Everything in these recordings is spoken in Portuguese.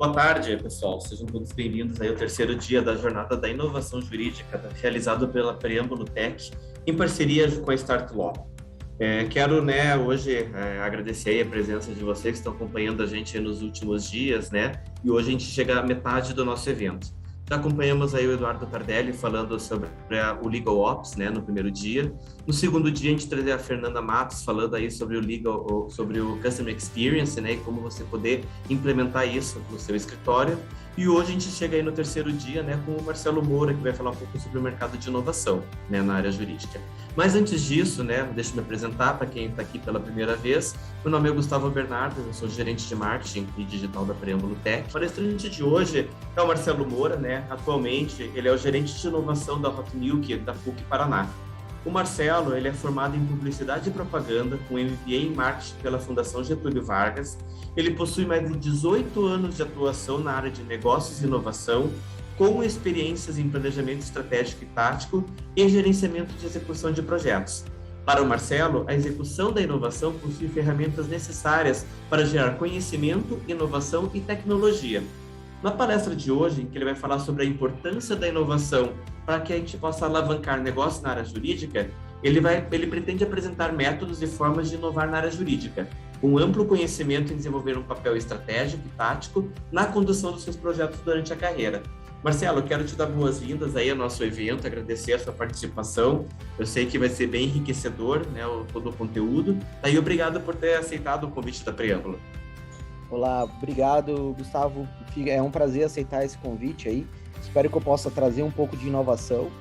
Boa tarde, pessoal. Sejam todos bem-vindos aí ao terceiro dia da Jornada da Inovação Jurídica, realizado pela Preâmbulo Tech, em parceria com a Start Law. Quero, hoje agradecer aí a presença de vocês que estão acompanhando a gente nos últimos dias, E hoje a gente chega à metade do nosso evento. Já acompanhamos aí o Eduardo Tardelli falando sobre o Legal Ops, no primeiro dia. No segundo dia, a gente traz a Fernanda Matos falando aí sobre sobre o Customer Experience, E como você poder implementar isso no seu escritório. E hoje a gente chega aí no terceiro dia, com o Marcelo Moura, que vai falar um pouco sobre o mercado de inovação, na área jurídica. Mas antes disso, deixa eu me apresentar para quem está aqui pela primeira vez. Meu nome é Gustavo Bernardo, eu sou gerente de marketing e digital da Preâmbulo Tech. O palestrante de hoje é o Marcelo Moura, Atualmente, ele é o gerente de inovação da Hot Milk da PUC Paraná. O Marcelo, ele é formado em publicidade e propaganda, com MBA em marketing pela Fundação Getúlio Vargas. Ele possui mais de 18 anos de atuação na área de negócios e inovação, com experiências em planejamento estratégico e tático e gerenciamento de execução de projetos. Para o Marcelo, a execução da inovação possui ferramentas necessárias para gerar conhecimento, inovação e tecnologia. Na palestra de hoje, em que ele vai falar sobre a importância da inovação para que a gente possa alavancar negócios na área jurídica, ele pretende apresentar métodos e formas de inovar na área jurídica, com amplo conhecimento em desenvolver um papel estratégico e tático na condução dos seus projetos durante a carreira. Marcelo, eu quero te dar boas-vindas aí ao nosso evento, agradecer a sua participação. Eu sei que vai ser bem enriquecedor, todo o conteúdo. E obrigado por ter aceitado o convite da Preâmbulo. Olá, obrigado, Gustavo. É um prazer aceitar esse convite aí. Espero que eu possa trazer um pouco de inovação,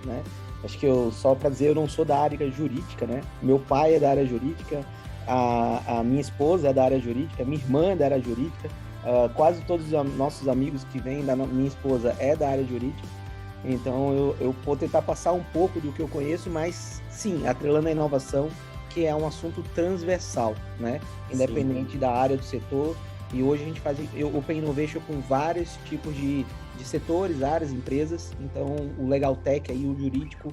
Acho que só para dizer, eu não sou da área jurídica, Meu pai é da área jurídica, a minha esposa é da área jurídica, minha irmã é da área jurídica, quase todos os nossos amigos que vêm da minha esposa é da área jurídica. Então, eu vou tentar passar um pouco do que eu conheço, mas sim, atrelando a inovação, que é um assunto transversal, Independente da área do setor. E hoje a gente faz Open Innovation com vários tipos de setores, áreas, empresas. Então, o Legal Tech, aí, o jurídico,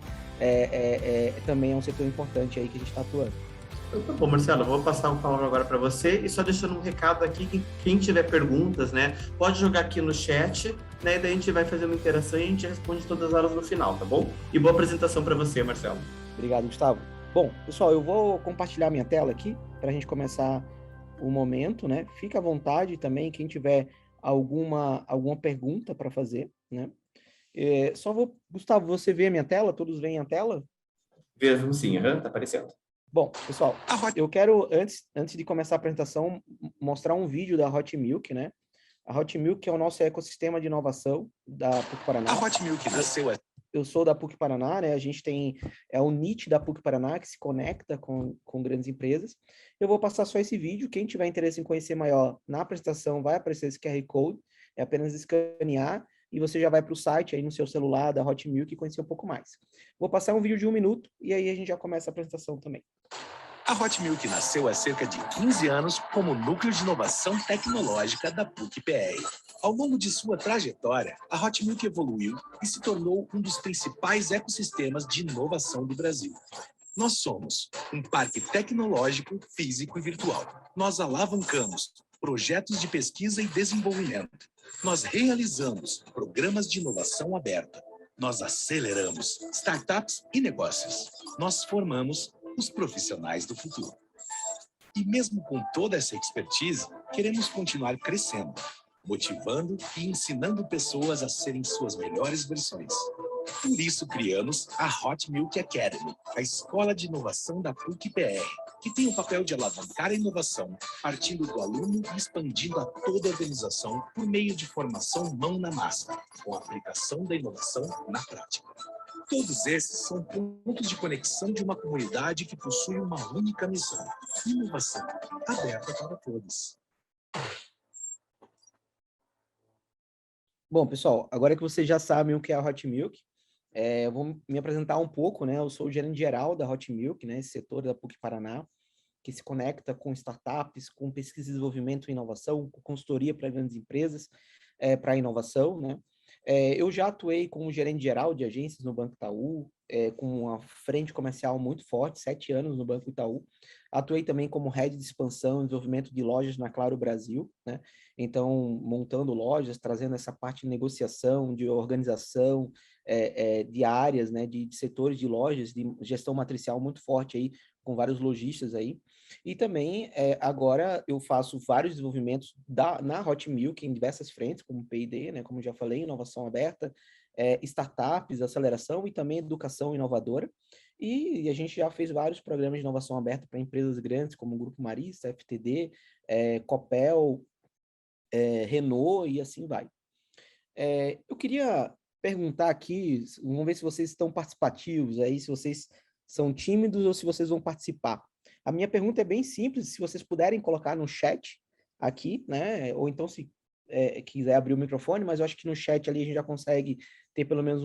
também é um setor importante aí que a gente está atuando. Tá bom, Marcelo, vou passar a palavra agora para você e só deixando um recado aqui que quem tiver perguntas, pode jogar aqui no chat, daí a gente vai fazer uma interação e a gente responde todas elas no final, tá bom? E boa apresentação para você, Marcelo. Obrigado, Gustavo. Bom, pessoal, eu vou compartilhar minha tela aqui para a gente começar o momento, Fica à vontade também, quem tiver alguma pergunta para fazer, Gustavo, você vê a minha tela? Todos veem a tela? Vejo sim, tá aparecendo. Bom, pessoal, eu quero, antes de começar a apresentação, mostrar um vídeo da Hot Milk, A Hot Milk é o nosso ecossistema de inovação da PUC Paraná. A Hot Milk nasceu... Eu sou da PUC Paraná, A gente é o NIT da PUC Paraná, que se conecta com grandes empresas. Eu vou passar só esse vídeo. Quem tiver interesse em conhecer maior, na apresentação vai aparecer esse QR Code. É apenas escanear e você já vai para o site aí no seu celular da Hot Milk e conhecer um pouco mais. Vou passar um vídeo de 1 minuto e aí a gente já começa a apresentação também. A Hot Milk nasceu há cerca de 15 anos como núcleo de inovação tecnológica da PUC-PR. Ao longo de sua trajetória, a Hot Milk evoluiu e se tornou um dos principais ecossistemas de inovação do Brasil. Nós somos um parque tecnológico, físico e virtual. Nós alavancamos projetos de pesquisa e desenvolvimento. Nós realizamos programas de inovação aberta. Nós aceleramos startups e negócios. Nós formamos os profissionais do futuro. E mesmo com toda essa expertise, queremos continuar crescendo, motivando e ensinando pessoas a serem suas melhores versões. Por isso criamos a Hot Milk Academy, a escola de inovação da PUC-PR, que tem o papel de alavancar a inovação, partindo do aluno e expandindo a toda a organização por meio de formação mão na massa, com a aplicação da inovação na prática. Todos esses são pontos de conexão de uma comunidade que possui uma única missão: inovação aberta para todos. Bom, pessoal, agora que vocês já sabem o que é a Hot Milk, eu vou me apresentar um pouco, Eu sou o gerente geral da Hot Milk, esse setor da PUC Paraná, que se conecta com startups, com pesquisa e desenvolvimento e inovação, com consultoria para grandes empresas, para inovação, Eu já atuei como gerente geral de agências no Banco Itaú, com uma frente comercial muito forte, 7 anos no Banco Itaú. Atuei também como head de expansão e desenvolvimento de lojas na Claro Brasil, né? Então, montando lojas, trazendo essa parte de negociação, de organização, de áreas, né? De setores de lojas, de gestão matricial muito forte aí, com vários lojistas aí. E também, agora, eu faço vários desenvolvimentos na Hot Milk em diversas frentes, como P&D, né? Como já falei, inovação aberta, startups, aceleração e também educação inovadora. E a gente já fez vários programas de inovação aberta para empresas grandes, como o Grupo Marista, FTD, Copel, Renault e assim vai. Eu queria perguntar aqui, vamos ver se vocês estão participativos aí, se vocês são tímidos ou se vocês vão participar. A minha pergunta é bem simples, se vocês puderem colocar no chat aqui, né? Ou então se quiser abrir o microfone, mas eu acho que no chat ali a gente já consegue ter pelo menos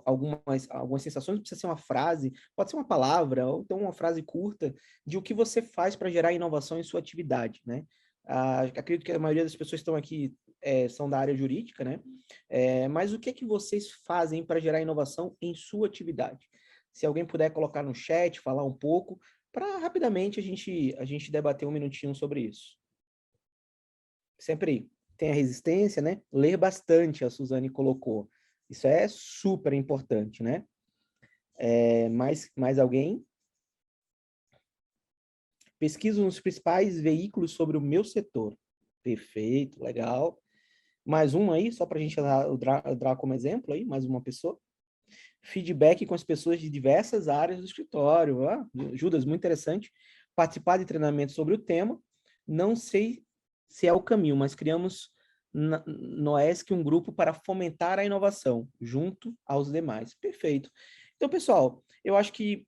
algumas sensações, não precisa ser uma frase, pode ser uma palavra, ou então uma frase curta de o que você faz para gerar inovação em sua atividade, né? Acredito que a maioria das pessoas que estão aqui são da área jurídica, né? Mas o que é que vocês fazem para gerar inovação em sua atividade? Se alguém puder colocar no chat, falar um pouco, para rapidamente a gente debater um minutinho sobre isso. Sempre tem a resistência, né? Ler bastante, a Suzane colocou. Isso é super importante, né? Mais alguém? Pesquiso nos principais veículos sobre o meu setor. Perfeito, legal. Mais um aí, só para a gente dar como exemplo aí, mais uma pessoa. Feedback com as pessoas de diversas áreas do escritório. Judas, muito interessante. Participar de treinamento sobre o tema. Não sei se é o caminho, mas criamos no ESC um grupo para fomentar a inovação, junto aos demais. Perfeito. Então, pessoal, eu acho que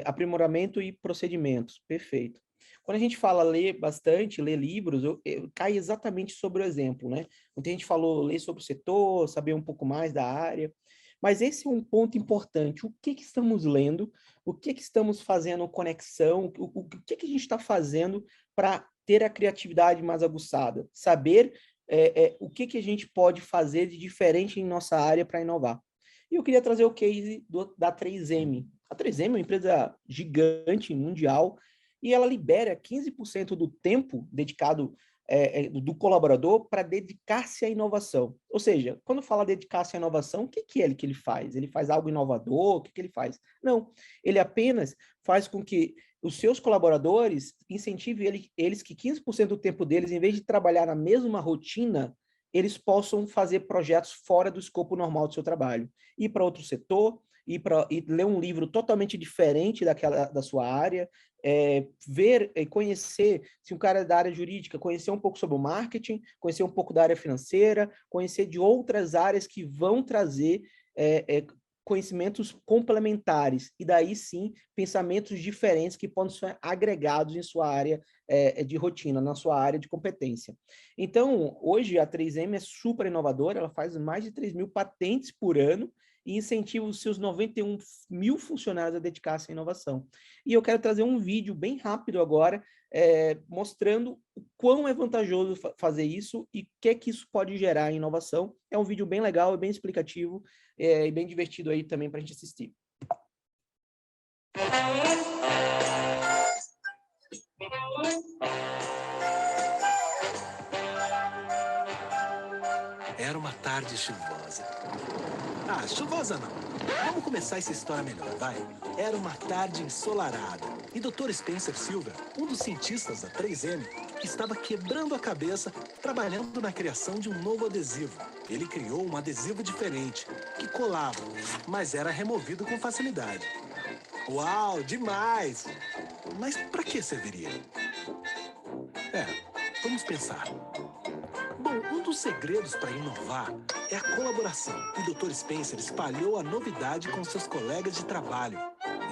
aprimoramento e procedimentos. Perfeito. Quando a gente fala ler bastante, ler livros, cai exatamente sobre o exemplo, né? Muita gente falou ler sobre o setor, saber um pouco mais da área. Mas esse é um ponto importante. O que estamos lendo? O que estamos fazendo conexão? O que a gente está fazendo para ter a criatividade mais aguçada? Saber o que a gente pode fazer de diferente em nossa área para inovar. E eu queria trazer o case da 3M. A 3M é uma empresa gigante, mundial, e ela libera 15% do tempo dedicado do colaborador para dedicar-se à inovação. Ou seja, quando fala dedicar-se à inovação, o que é que ele faz? Ele faz algo inovador? O que ele faz? Não, ele apenas faz com que os seus colaboradores incentivem eles que 15% do tempo deles, em vez de trabalhar na mesma rotina, eles possam fazer projetos fora do escopo normal do seu trabalho. Ir para outro setor, ir ler um livro totalmente diferente da sua área, ver e conhecer, se um cara é da área jurídica, conhecer um pouco sobre o marketing, conhecer um pouco da área financeira, conhecer de outras áreas que vão trazer conhecimentos complementares, e daí sim, pensamentos diferentes que podem ser agregados em sua área de rotina, na sua área de competência. Então, hoje a 3M é super inovadora, ela faz mais de 3 mil patentes por ano, e incentiva os seus 91 mil funcionários a dedicar-se à inovação. E eu quero trazer um vídeo bem rápido agora, mostrando o quão é vantajoso fazer isso e o que isso pode gerar em inovação. É um vídeo bem legal, bem explicativo e bem divertido aí também para a gente assistir. Era uma tarde chuvosa. Ah, chuvosa não. Vamos começar essa história melhor, vai. Era uma tarde ensolarada. E Dr. Spencer Silver, um dos cientistas da 3M, estava quebrando a cabeça trabalhando na criação de um novo adesivo. Ele criou um adesivo diferente, que colava, mas era removido com facilidade. Uau, demais! Mas para que serviria? Vamos pensar. Bom, um dos segredos para inovar é a colaboração. E o Dr. Spencer espalhou a novidade com seus colegas de trabalho.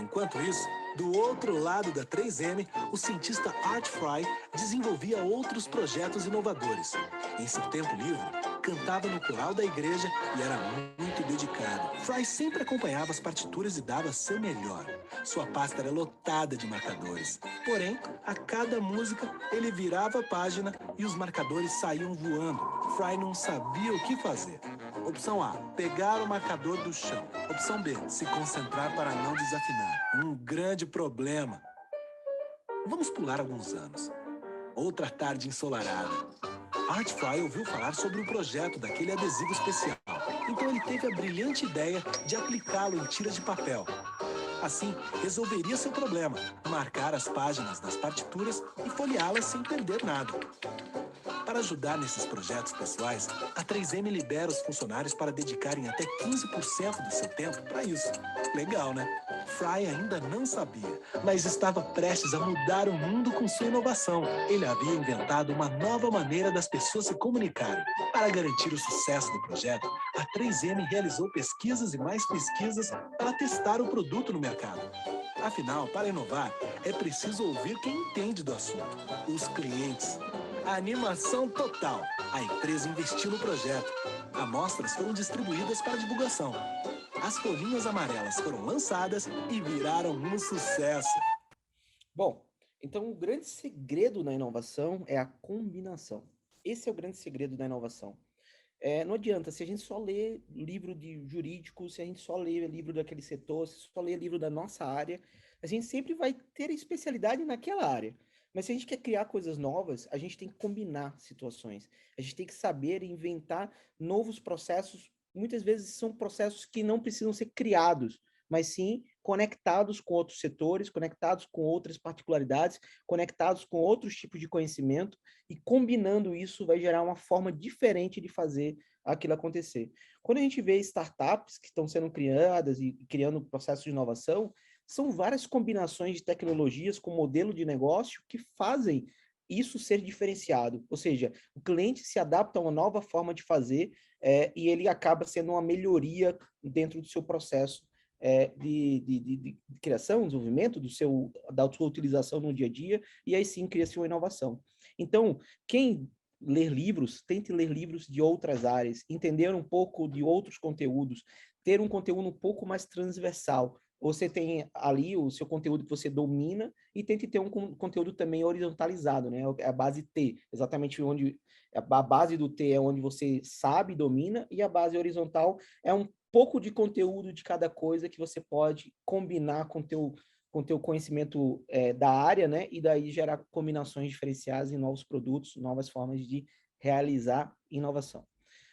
Enquanto isso, do outro lado da 3M, o cientista Art Fry desenvolvia outros projetos inovadores. Em seu tempo livre, cantava no coral da igreja e era muito dedicado. Fry sempre acompanhava as partituras e dava seu melhor. Sua pasta era lotada de marcadores. Porém, a cada música, ele virava a página e os marcadores saíam voando. Fry não sabia o que fazer. Opção A, pegar o marcador do chão. Opção B, se concentrar para não desafinar. Um grande problema. Vamos pular alguns anos. Outra tarde ensolarada. Art Fry ouviu falar sobre o projeto daquele adesivo especial. Então ele teve a brilhante ideia de aplicá-lo em tiras de papel. Assim, resolveria seu problema, marcar as páginas das partituras e folheá-las sem perder nada. Para ajudar nesses projetos pessoais, a 3M libera os funcionários para dedicarem até 15% do seu tempo para isso. Legal, né? Fry ainda não sabia, mas estava prestes a mudar o mundo com sua inovação. Ele havia inventado uma nova maneira das pessoas se comunicarem. Para garantir o sucesso do projeto, a 3M realizou pesquisas e mais pesquisas para testar o produto no mercado. Afinal, para inovar, é preciso ouvir quem entende do assunto, os clientes. A animação total. A empresa investiu no projeto. Amostras foram distribuídas para divulgação. As folhinhas amarelas foram lançadas e viraram um sucesso. Bom, então o grande segredo da inovação é a combinação. Esse é o grande segredo da inovação. Não adianta, se a gente só lê livro de jurídico, se a gente só lê livro daquele setor, se só lê livro da nossa área, a gente sempre vai ter especialidade naquela área. Mas se a gente quer criar coisas novas, a gente tem que combinar situações. A gente tem que saber inventar novos processos. Muitas vezes são processos que não precisam ser criados, mas sim conectados com outros setores, conectados com outras particularidades, conectados com outros tipos de conhecimento, e combinando isso vai gerar uma forma diferente de fazer aquilo acontecer. Quando a gente vê startups que estão sendo criadas e criando processos de inovação, são várias combinações de tecnologias com modelo de negócio que fazem isso ser diferenciado. Ou seja, o cliente se adapta a uma nova forma de fazer e ele acaba sendo uma melhoria dentro do seu processo de criação, desenvolvimento, da sua utilização no dia a dia, e aí sim cria-se uma inovação. Então, quem ler livros, tente ler livros de outras áreas, entender um pouco de outros conteúdos, ter um conteúdo um pouco mais transversal. Você tem ali o seu conteúdo que você domina e tente ter um conteúdo também horizontalizado, né? A base T, exatamente onde a base do T é onde você sabe, domina, e a base horizontal é um pouco de conteúdo de cada coisa que você pode combinar com teu conhecimento da área, né? E daí gerar combinações diferenciadas em novos produtos, novas formas de realizar inovação.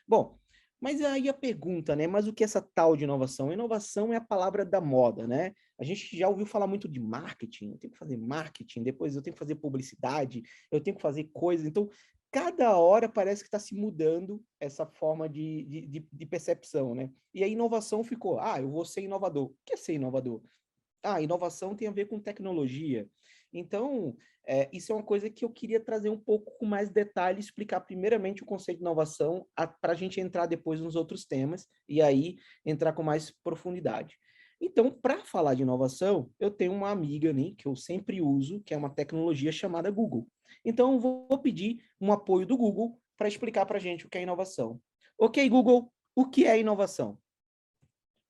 Bom, mas aí a pergunta, né? Mas o que é essa tal de inovação? Inovação é a palavra da moda, né? A gente já ouviu falar muito de marketing. Eu tenho que fazer marketing, depois eu tenho que fazer publicidade, eu tenho que fazer coisas. Então, cada hora parece que está se mudando essa forma de percepção, né? E a inovação ficou, eu vou ser inovador. O que é ser inovador? Inovação tem a ver com tecnologia. Então, isso é uma coisa que eu queria trazer um pouco com mais detalhe, explicar primeiramente o conceito de inovação, para a gente entrar depois nos outros temas, e aí entrar com mais profundidade. Então, para falar de inovação, eu tenho uma amiga, né, que eu sempre uso, que é uma tecnologia chamada Google. Então, eu vou pedir um apoio do Google para explicar para a gente o que é inovação. Ok, Google, o que é inovação?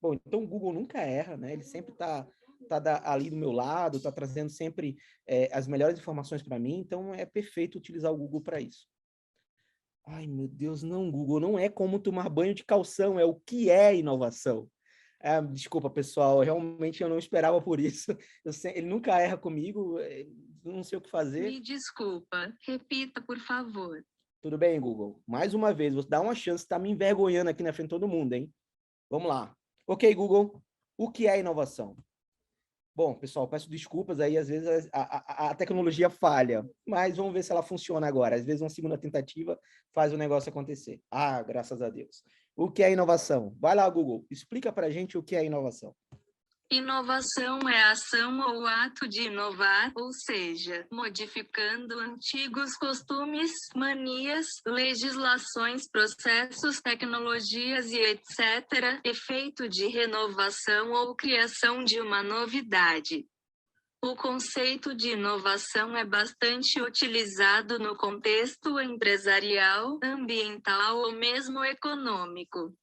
Bom, então o Google nunca erra, né? Ele sempre está ali do meu lado, está trazendo sempre as melhores informações para mim, então é perfeito utilizar o Google para isso. Ai, meu Deus, não, Google, não é como tomar banho de calção, é o que é inovação. Desculpa, pessoal, realmente eu não esperava por isso. Ele nunca erra comigo, não sei o que fazer. Me desculpa, repita, por favor. Tudo bem, Google. Mais uma vez, vou dar uma chance, está me envergonhando aqui na frente de todo mundo, hein? Vamos lá. Ok, Google, o que é inovação? Bom, pessoal, peço desculpas aí, às vezes a tecnologia falha, mas vamos ver se ela funciona agora. Às vezes uma segunda tentativa faz o negócio acontecer. Graças a Deus. O que é inovação? Vai lá, Google, explica pra gente o que é inovação. Inovação é a ação ou ato de inovar, ou seja, modificando antigos costumes, manias, legislações, processos, tecnologias e etc., efeito de renovação ou criação de uma novidade. O conceito de inovação é bastante utilizado no contexto empresarial, ambiental ou mesmo econômico.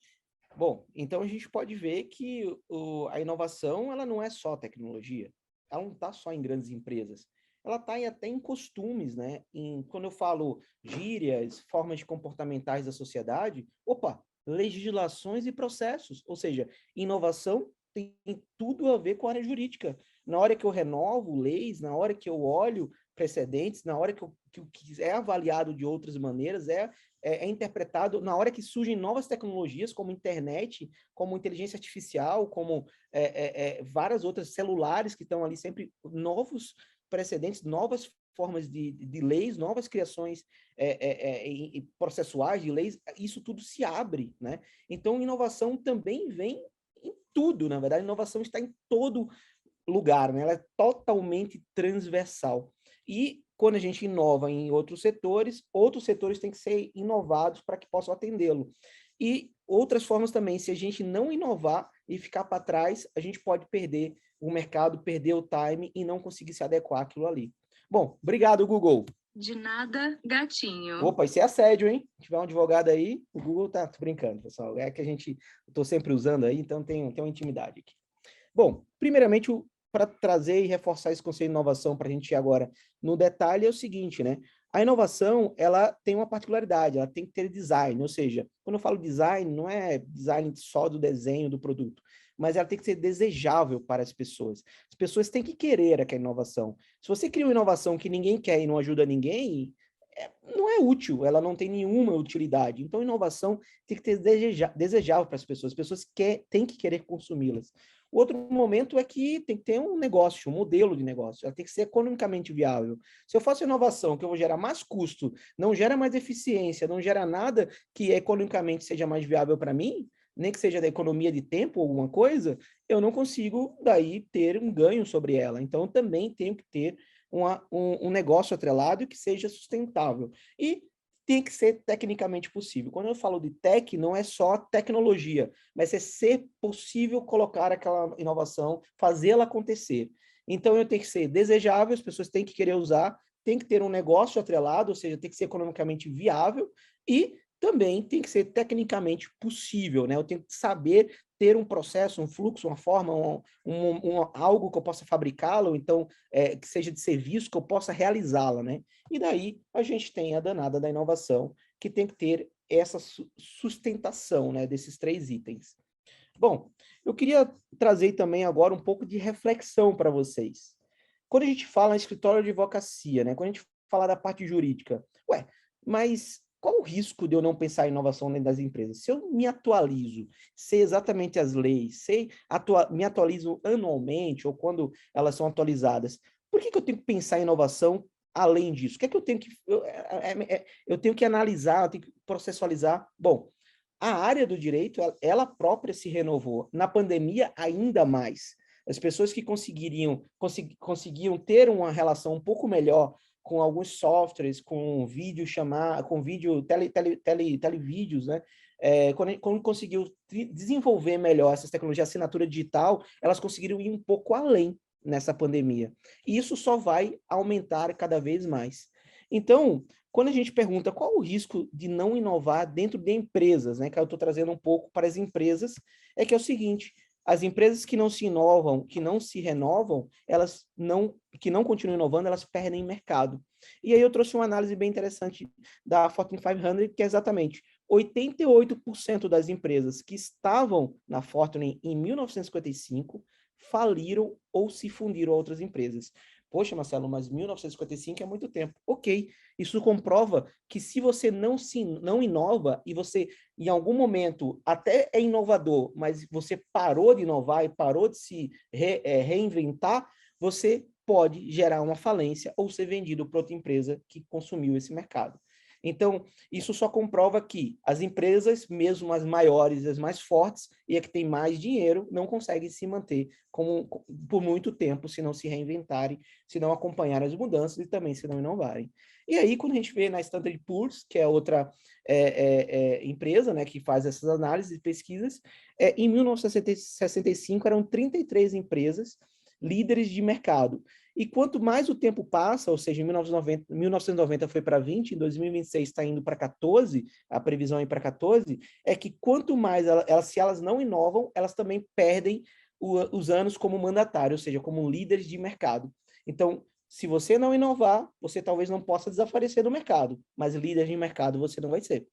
Bom, então a gente pode ver que a inovação ela não é só tecnologia, ela não está só em grandes empresas, ela está até em costumes, né? Quando eu falo gírias, formas de comportamentais da sociedade, opa, legislações e processos, ou seja, inovação tem tudo a ver com a área jurídica. Na hora que eu renovo leis, na hora que eu olho precedentes, na hora que é avaliado de outras maneiras, é interpretado na hora que surgem novas tecnologias, como internet, como inteligência artificial, como várias outras celulares que estão ali sempre novos precedentes, novas formas de leis, novas criações processuais de leis, isso tudo se abre, né? Então, inovação também vem em tudo, na verdade, a inovação está em todo lugar, né? Ela é totalmente transversal. E quando a gente inova em outros setores têm que ser inovados para que possam atendê-lo. E outras formas também, se a gente não inovar e ficar para trás, a gente pode perder o mercado, perder o time e não conseguir se adequar àquilo ali. Bom, obrigado, Google. De nada, gatinho. Opa, isso é assédio, hein? Se tiver um advogado aí, o Google tá brincando, pessoal. É que eu tô sempre usando aí, então tem uma intimidade aqui. Bom, primeiramente, para trazer e reforçar esse conceito de inovação para a gente ir agora no detalhe, é o seguinte, né? A inovação, ela tem uma particularidade, ela tem que ter design, ou seja, quando eu falo design, não é design só do desenho do produto, mas ela tem que ser desejável para as pessoas. As pessoas têm que querer aquela inovação. Se você cria uma inovação que ninguém quer e não ajuda ninguém, não é útil, ela não tem nenhuma utilidade. Então, inovação tem que ter desejável para as pessoas têm que querer consumi-las. O outro momento é que tem que ter um negócio, um modelo de negócio, ela tem que ser economicamente viável. Se eu faço inovação que eu vou gerar mais custo, não gera mais eficiência, não gera nada que economicamente seja mais viável para mim, nem que seja da economia de tempo ou alguma coisa, eu não consigo daí ter um ganho sobre ela. Então, eu também tenho que ter um negócio atrelado que seja sustentável. E tem que ser tecnicamente possível. Quando eu falo de tech, não é só tecnologia, mas é ser possível colocar aquela inovação, fazê-la acontecer. Então, eu tenho que ser desejável, as pessoas têm que querer usar, tem que ter um negócio atrelado, ou seja, tem que ser economicamente viável e também tem que ser tecnicamente possível, né? Eu tenho que saber ter um processo, um fluxo, uma forma, algo que eu possa fabricá-lo, então, que seja de serviço, que eu possa realizá-la, né? E daí a gente tem a danada da inovação, que tem que ter essa sustentação, né, desses 3 itens. Bom, eu queria trazer também agora um pouco de reflexão para vocês. Quando a gente fala em escritório de advocacia, né, quando a gente fala da parte jurídica, mas qual o risco de eu não pensar em inovação dentro das empresas? Se eu me atualizo, sei exatamente as leis, me atualizo anualmente ou quando elas são atualizadas, por que eu tenho que pensar em inovação além disso? O que é que eu tenho que... Eu tenho que analisar, eu tenho que processualizar. Bom, a área do direito, ela própria se renovou. Na pandemia, ainda mais. As pessoas que conseguiam ter uma relação um pouco melhor com alguns softwares, com vídeo televídeos, né? Quando conseguiu desenvolver melhor essas tecnologias de assinatura digital, elas conseguiram ir um pouco além nessa pandemia. E isso só vai aumentar cada vez mais. Então, quando a gente pergunta qual o risco de não inovar dentro de empresas, né, que eu estou trazendo um pouco para as empresas, é que é o seguinte: as empresas que não se inovam, que não se renovam, que não continuam inovando, elas perdem mercado. E aí eu trouxe uma análise bem interessante da Fortune 500, que é exatamente 88% das empresas que estavam na Fortune em 1955 faliram ou se fundiram a outras empresas. Poxa, Marcelo, mas 1955 é muito tempo. Ok, isso comprova que se você não inova e você, em algum momento, até é inovador, mas você parou de inovar e parou de se reinventar, você pode gerar uma falência ou ser vendido para outra empresa que consumiu esse mercado. Então, isso só comprova que as empresas, mesmo as maiores, as mais fortes, e a que tem mais dinheiro, não conseguem se manter por muito tempo se não se reinventarem, se não acompanharem as mudanças e também se não inovarem. E aí, quando a gente vê na Standard Poor's, que é outra empresa, né, que faz essas análises e pesquisas, em 1965 eram 33 empresas líderes de mercado. E quanto mais o tempo passa, ou seja, em 1990 foi para 20, em 2026 está indo para 14, a previsão é para 14, é que quanto mais se elas não inovam, elas também perdem os anos como mandatário, ou seja, como líderes de mercado. Então, se você não inovar, você talvez não possa desaparecer do mercado, mas líder de mercado você não vai ser.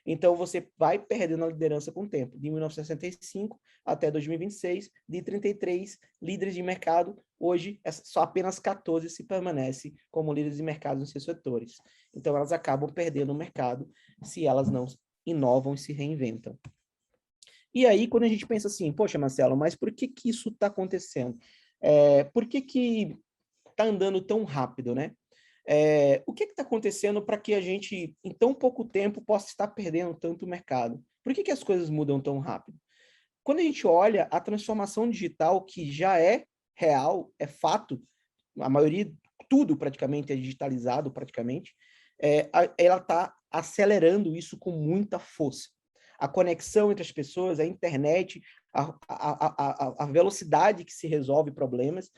Então, você vai perdendo a liderança com o tempo. De 1965 até 2026, de 33 líderes de mercado, hoje só apenas 14 se permanecem como líderes de mercado nos seus setores. Então, elas acabam perdendo o mercado se elas não inovam e se reinventam. E aí, quando a gente pensa assim, poxa, Marcelo, mas por que que isso está acontecendo? Por que está andando tão rápido, né? O que está acontecendo para que a gente, em tão pouco tempo, possa estar perdendo tanto mercado? Por que as coisas mudam tão rápido? Quando a gente olha a transformação digital, que já é real, é fato, a maioria, tudo praticamente é digitalizado, praticamente, ela está acelerando isso com muita força. A conexão entre as pessoas, a internet, a velocidade que se resolve problemas,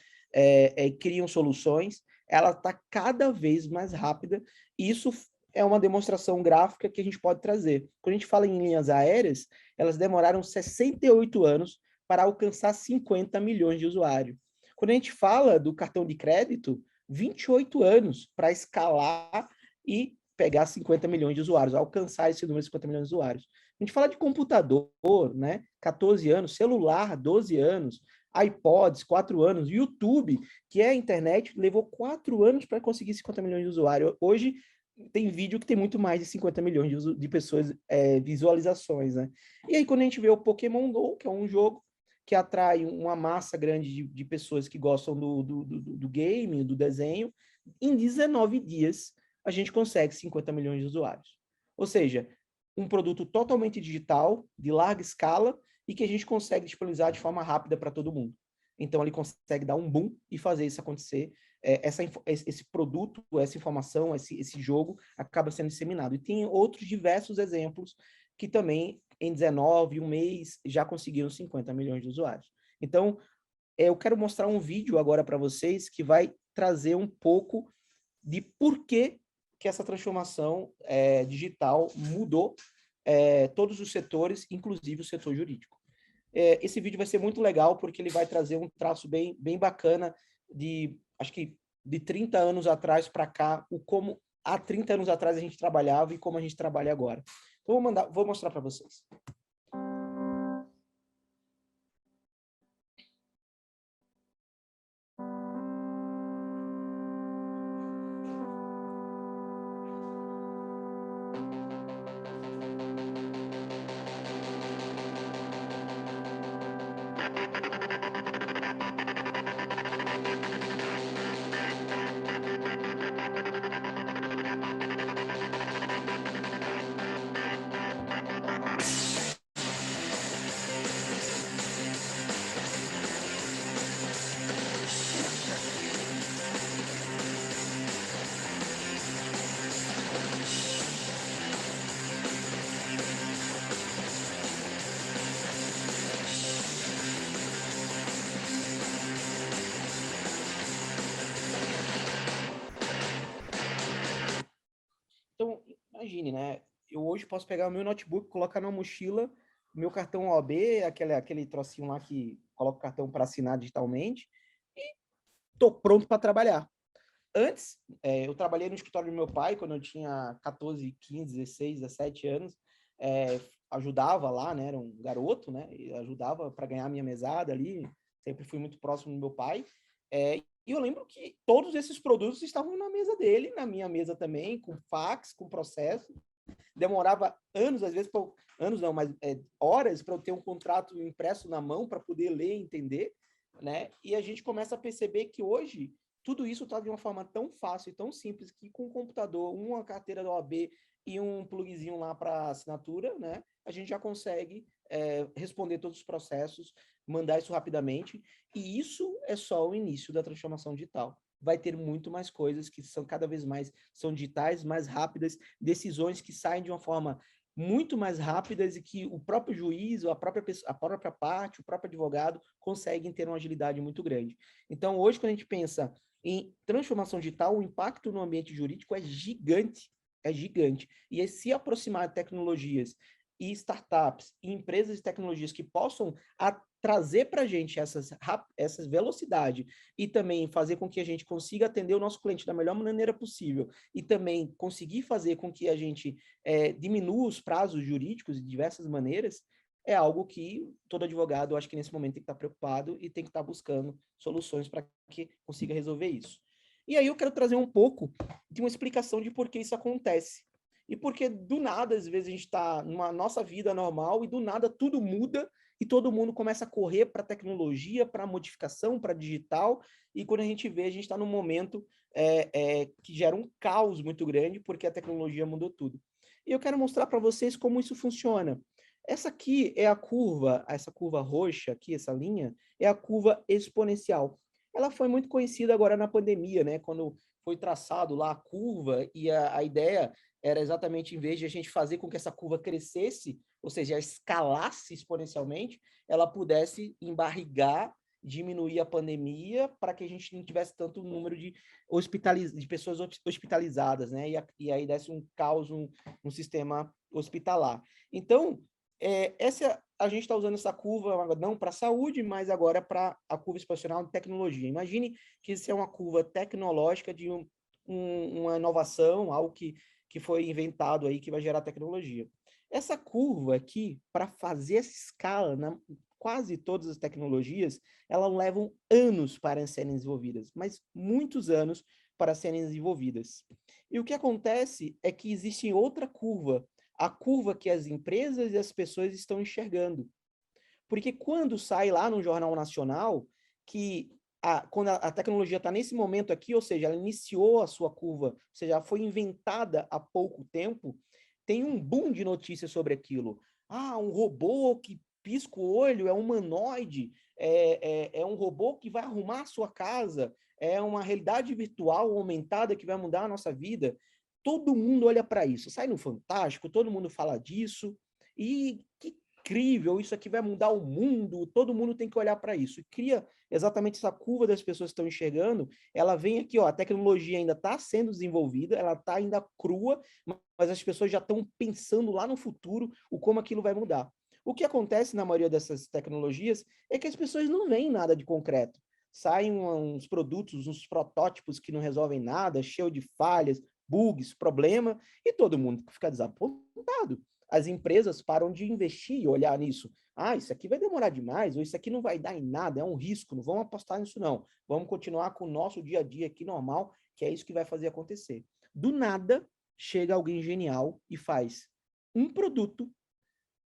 criam soluções, ela está cada vez mais rápida, e isso é uma demonstração gráfica que a gente pode trazer. Quando a gente fala em linhas aéreas, elas demoraram 68 anos para alcançar 50 milhões de usuários. Quando a gente fala do cartão de crédito, 28 anos para escalar e pegar 50 milhões de usuários, alcançar esse número de 50 milhões de usuários. A gente fala de computador, né? 14 anos, celular, 12 anos, iPods, 4 anos, YouTube, que é a internet, levou 4 anos para conseguir 50 milhões de usuários. Hoje, tem vídeo que tem muito mais de 50 milhões de pessoas, visualizações, né? E aí, quando a gente vê o Pokémon GO, que é um jogo que atrai uma massa grande de pessoas que gostam do game, do desenho, em 19 dias, a gente consegue 50 milhões de usuários. Ou seja, um produto totalmente digital, de larga escala, e que a gente consegue disponibilizar de forma rápida para todo mundo. Então, ele consegue dar um boom e fazer isso acontecer. Esse produto, essa informação, esse jogo, acaba sendo disseminado. E tem outros diversos exemplos que também, em 19, um mês, já conseguiram 50 milhões de usuários. Então, eu quero mostrar um vídeo agora para vocês que vai trazer um pouco de por que essa transformação digital mudou todos os setores, inclusive o setor jurídico. Esse vídeo vai ser muito legal, porque ele vai trazer um traço bem bacana acho que de 30 anos atrás para cá, como há 30 anos atrás a gente trabalhava e como a gente trabalha agora. Então, vou mostrar para vocês. Então, imagine, né? Eu hoje posso pegar o meu notebook, colocar na mochila, meu cartão OAB, aquele trocinho lá que coloca o cartão para assinar digitalmente, e estou pronto para trabalhar. Antes, eu trabalhei no escritório do meu pai, quando eu tinha 14, 15, 16, 17 anos, ajudava lá, né? Era um garoto, né? E ajudava para ganhar a minha mesada ali, sempre fui muito próximo do meu pai. E eu lembro que todos esses produtos estavam na mesa dele, na minha mesa também, com fax, com processo. Demorava anos, às vezes, anos não, mas horas para eu ter um contrato impresso na mão para poder ler e entender, né? E a gente começa a perceber que hoje tudo isso está de uma forma tão fácil e tão simples que com um computador, uma carteira da OAB e um plugzinho lá para assinatura, né? A gente já consegue responder todos os processos, mandar isso rapidamente, e isso é só o início da transformação digital. Vai ter muito mais coisas que são cada vez mais são digitais, mais rápidas, decisões que saem de uma forma muito mais rápidas e que o próprio juiz, ou a própria parte, o próprio advogado conseguem ter uma agilidade muito grande. Então, hoje, quando a gente pensa em transformação digital, o impacto no ambiente jurídico é gigante, é gigante. E se aproximar de tecnologias e startups e empresas de tecnologias que possam trazer para a gente essas velocidade e também fazer com que a gente consiga atender o nosso cliente da melhor maneira possível e também conseguir fazer com que a gente diminua os prazos jurídicos de diversas maneiras, é algo que todo advogado, eu acho que nesse momento tem que estar preocupado e tem que estar buscando soluções para que consiga resolver isso. E aí eu quero trazer um pouco de uma explicação de por que isso acontece. E porque do nada, às vezes, a gente está numa nossa vida normal e do nada tudo muda e todo mundo começa a correr para a tecnologia, para a modificação, para digital, e quando a gente vê, a gente está num momento que gera um caos muito grande, porque a tecnologia mudou tudo. E eu quero mostrar para vocês como isso funciona. Essa aqui é a curva, essa curva roxa aqui, essa linha, é a curva exponencial. Ela foi muito conhecida agora na pandemia, né? Quando foi traçado lá a curva e a ideia era exatamente, em vez de a gente fazer com que essa curva crescesse, ou seja, escalasse exponencialmente, ela pudesse embarrigar, diminuir a pandemia para que a gente não tivesse tanto número de pessoas hospitalizadas, né? E aí desse um caos no sistema hospitalar. Então, a gente está usando essa curva não para a saúde, mas agora para a curva exponencial de tecnologia. Imagine que isso é uma curva tecnológica de uma inovação, algo que foi inventado aí, que vai gerar tecnologia. Essa curva aqui, para fazer essa escala, quase todas as tecnologias, elas levam anos para serem desenvolvidas, mas muitos anos para serem desenvolvidas. E o que acontece é que existe outra curva, a curva que as empresas e as pessoas estão enxergando. Porque quando sai lá no Jornal Nacional que quando a tecnologia está nesse momento aqui, ou seja, ela iniciou a sua curva, ou seja, ela foi inventada há pouco tempo, tem um boom de notícias sobre aquilo. Um robô que pisca o olho, é humanoide, é um robô que vai arrumar a sua casa, é uma realidade virtual aumentada que vai mudar a nossa vida. Todo mundo olha para isso, sai no Fantástico, todo mundo fala disso, e que incrível, isso aqui vai mudar o mundo, todo mundo tem que olhar para isso. E cria exatamente essa curva das pessoas que estão enxergando, ela vem aqui, ó, a tecnologia ainda está sendo desenvolvida, ela está ainda crua, mas as pessoas já estão pensando lá no futuro como aquilo vai mudar. O que acontece na maioria dessas tecnologias é que as pessoas não veem nada de concreto. Saem uns produtos, uns protótipos que não resolvem nada, cheio de falhas, bugs, problema, e todo mundo fica desapontado. As empresas param de investir e olhar nisso. Isso aqui vai demorar demais, ou isso aqui não vai dar em nada, é um risco, não vamos apostar nisso não. Vamos continuar com o nosso dia a dia aqui normal, que é isso que vai fazer acontecer. Do nada, chega alguém genial e faz um produto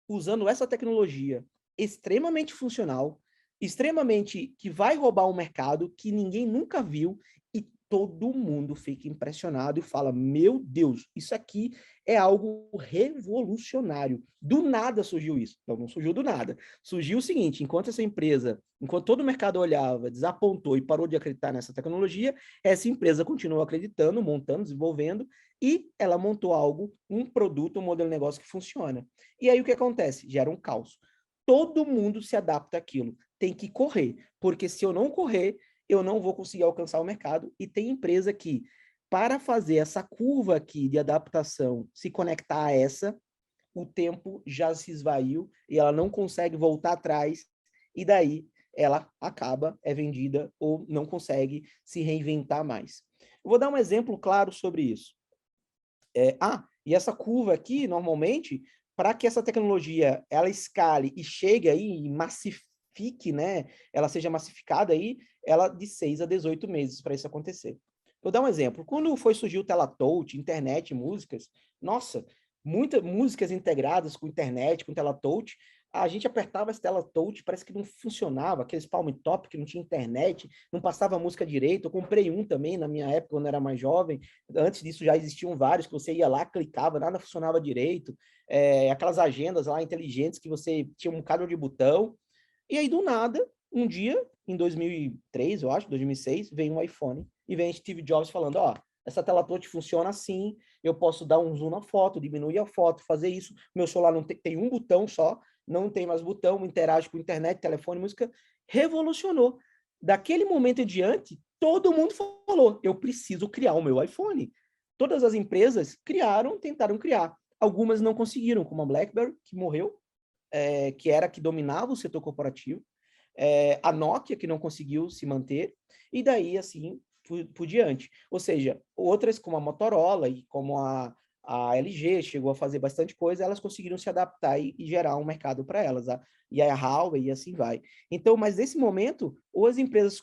usando essa tecnologia extremamente funcional, extremamente que vai roubar um mercado que ninguém nunca viu, e todo mundo fica impressionado e fala, meu Deus, isso aqui é algo revolucionário. Do nada surgiu isso. Não surgiu do nada. Surgiu o seguinte, enquanto todo o mercado olhava, desapontou e parou de acreditar nessa tecnologia, essa empresa continuou acreditando, montando, desenvolvendo, e ela montou algo, um produto, um modelo de negócio que funciona. E aí o que acontece? Gera um caos. Todo mundo se adapta àquilo. Tem que correr, porque se eu não correr, eu não vou conseguir alcançar o mercado. E tem empresa que, para fazer essa curva aqui de adaptação se conectar a essa, o tempo já se esvaiu e ela não consegue voltar atrás, e daí ela acaba, é vendida ou não consegue se reinventar mais. Eu vou dar um exemplo claro sobre isso. E essa curva aqui, normalmente, para que essa tecnologia ela escale e chegue aí e massifique, né, ela seja massificada aí, ela de 6 a 18 meses para isso acontecer. Vou dar um exemplo. Quando foi surgir o Telatouch, internet, músicas, nossa, muitas músicas integradas com internet, com Telatouch, a gente apertava esse Telatouch, parece que não funcionava, aqueles palm top que não tinha internet, não passava a música direito. Eu comprei um também na minha época, quando eu era mais jovem. Antes disso já existiam vários, que você ia lá, clicava, nada funcionava direito. Aquelas agendas lá inteligentes que você tinha um bocado de botão. E aí, do nada, um dia, em 2003, eu acho, 2006, veio um iPhone, e vem Steve Jobs falando, essa tela touch funciona assim, eu posso dar um zoom na foto, diminuir a foto, fazer isso. Meu celular não tem um botão só, não tem mais botão, interage com internet, telefone, música. Revolucionou. Daquele momento em diante, todo mundo falou, eu preciso criar o meu iPhone. Todas as empresas tentaram criar. Algumas não conseguiram, como a BlackBerry, que morreu, que era a que dominava o setor corporativo, a Nokia, que não conseguiu se manter, e daí, assim, por diante. Ou seja, outras como a Motorola e como a LG chegou a fazer bastante coisa, elas conseguiram se adaptar e gerar um mercado para elas, e a Huawei e assim vai. Então, mas nesse momento, ou as empresas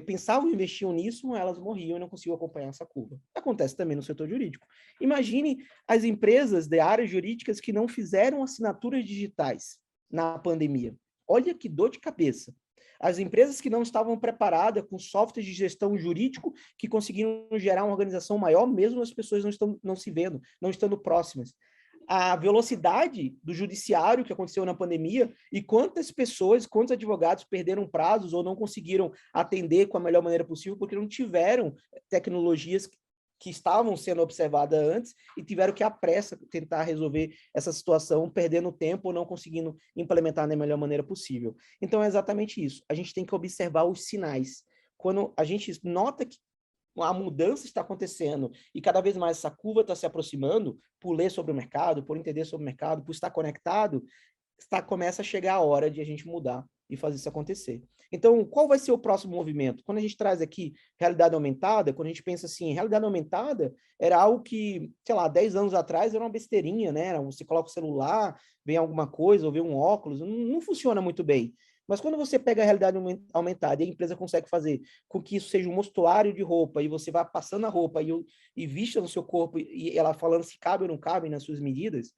pensavam e investiam nisso, elas morriam e não conseguiam acompanhar essa curva. Acontece também no setor jurídico. Imagine as empresas de áreas jurídicas que não fizeram assinaturas digitais na pandemia. Olha que dor de cabeça. As empresas que não estavam preparadas com softwares de gestão jurídico que conseguiram gerar uma organização maior, mesmo as pessoas não se vendo, não estando próximas. A velocidade do judiciário que aconteceu na pandemia e quantas pessoas, quantos advogados perderam prazos ou não conseguiram atender com a melhor maneira possível porque não tiveram tecnologias que estavam sendo observadas antes e tiveram que, à pressa, tentar resolver essa situação, perdendo tempo ou não conseguindo implementar da melhor maneira possível. Então, é exatamente isso. A gente tem que observar os sinais. Quando a gente nota que a mudança está acontecendo e cada vez mais essa curva está se aproximando, por ler sobre o mercado, por entender sobre o mercado, por estar conectado, começa a chegar a hora de a gente mudar e fazer isso acontecer. Então, qual vai ser o próximo movimento? Quando a gente traz aqui realidade aumentada, quando a gente pensa assim, realidade aumentada era algo que, sei lá, 10 anos atrás era uma besteirinha, né? Você coloca o celular, vem alguma coisa, ou vem um óculos, não funciona muito bem. Mas quando você pega a realidade aumentada e a empresa consegue fazer com que isso seja um mostruário de roupa e você vai passando a roupa e vista no seu corpo e ela falando se cabe ou não cabe nas suas medidas,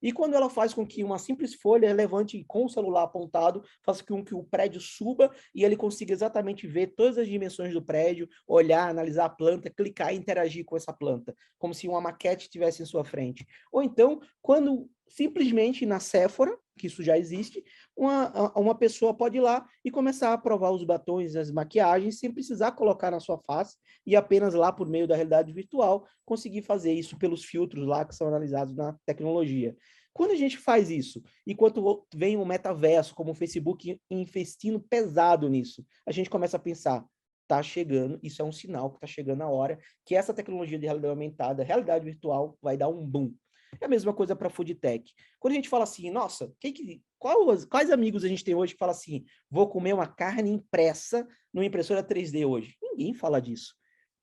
e quando ela faz com que uma simples folha levante com o celular apontado, faça com que o prédio suba e ele consiga exatamente ver todas as dimensões do prédio, olhar, analisar a planta, clicar e interagir com essa planta, como se uma maquete estivesse em sua frente. Ou então, quando simplesmente na Sephora, que isso já existe, uma pessoa pode ir lá e começar a provar os batons, as maquiagens, sem precisar colocar na sua face e apenas lá por meio da realidade virtual conseguir fazer isso pelos filtros lá que são analisados na tecnologia. Quando a gente faz isso, enquanto vem o metaverso, como o Facebook investindo pesado nisso, a gente começa a pensar, está chegando, isso é um sinal que está chegando a hora que essa tecnologia de realidade aumentada, realidade virtual, vai dar um boom. É a mesma coisa para a food tech. Quando a gente fala assim, nossa, quais amigos a gente tem hoje que fala assim, vou comer uma carne impressa numa impressora 3D hoje? Ninguém fala disso.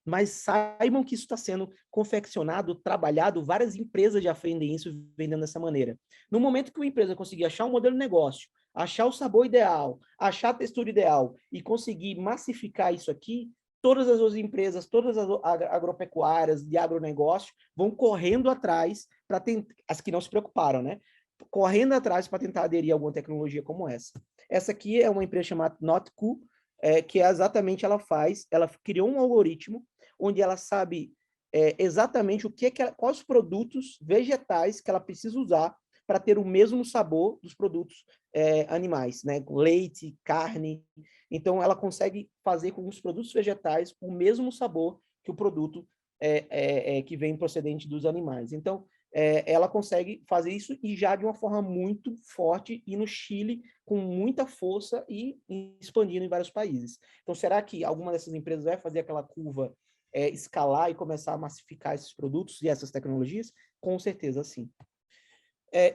Mas saibam que isso está sendo confeccionado, trabalhado, várias empresas já vendem isso, vendendo dessa maneira. No momento que uma empresa conseguir achar um modelo de negócio, achar o sabor ideal, achar a textura ideal e conseguir massificar isso aqui, todas as outras empresas, todas as agropecuárias de agronegócio vão correndo atrás para tentar, as que não se preocuparam, né? Correndo atrás para tentar aderir a alguma tecnologia como essa. Essa aqui é uma empresa chamada Notco, que é exatamente ela criou um algoritmo onde ela sabe exatamente quais os produtos vegetais que ela precisa usar para ter o mesmo sabor dos produtos animais, né? Leite, carne. Então, ela consegue fazer com os produtos vegetais o mesmo sabor que o produto que vem procedente dos animais. Então, ela consegue fazer isso e já de uma forma muito forte e no Chile com muita força e expandindo em vários países. Então, será que alguma dessas empresas vai fazer aquela curva escalar e começar a massificar esses produtos e essas tecnologias? Com certeza, sim.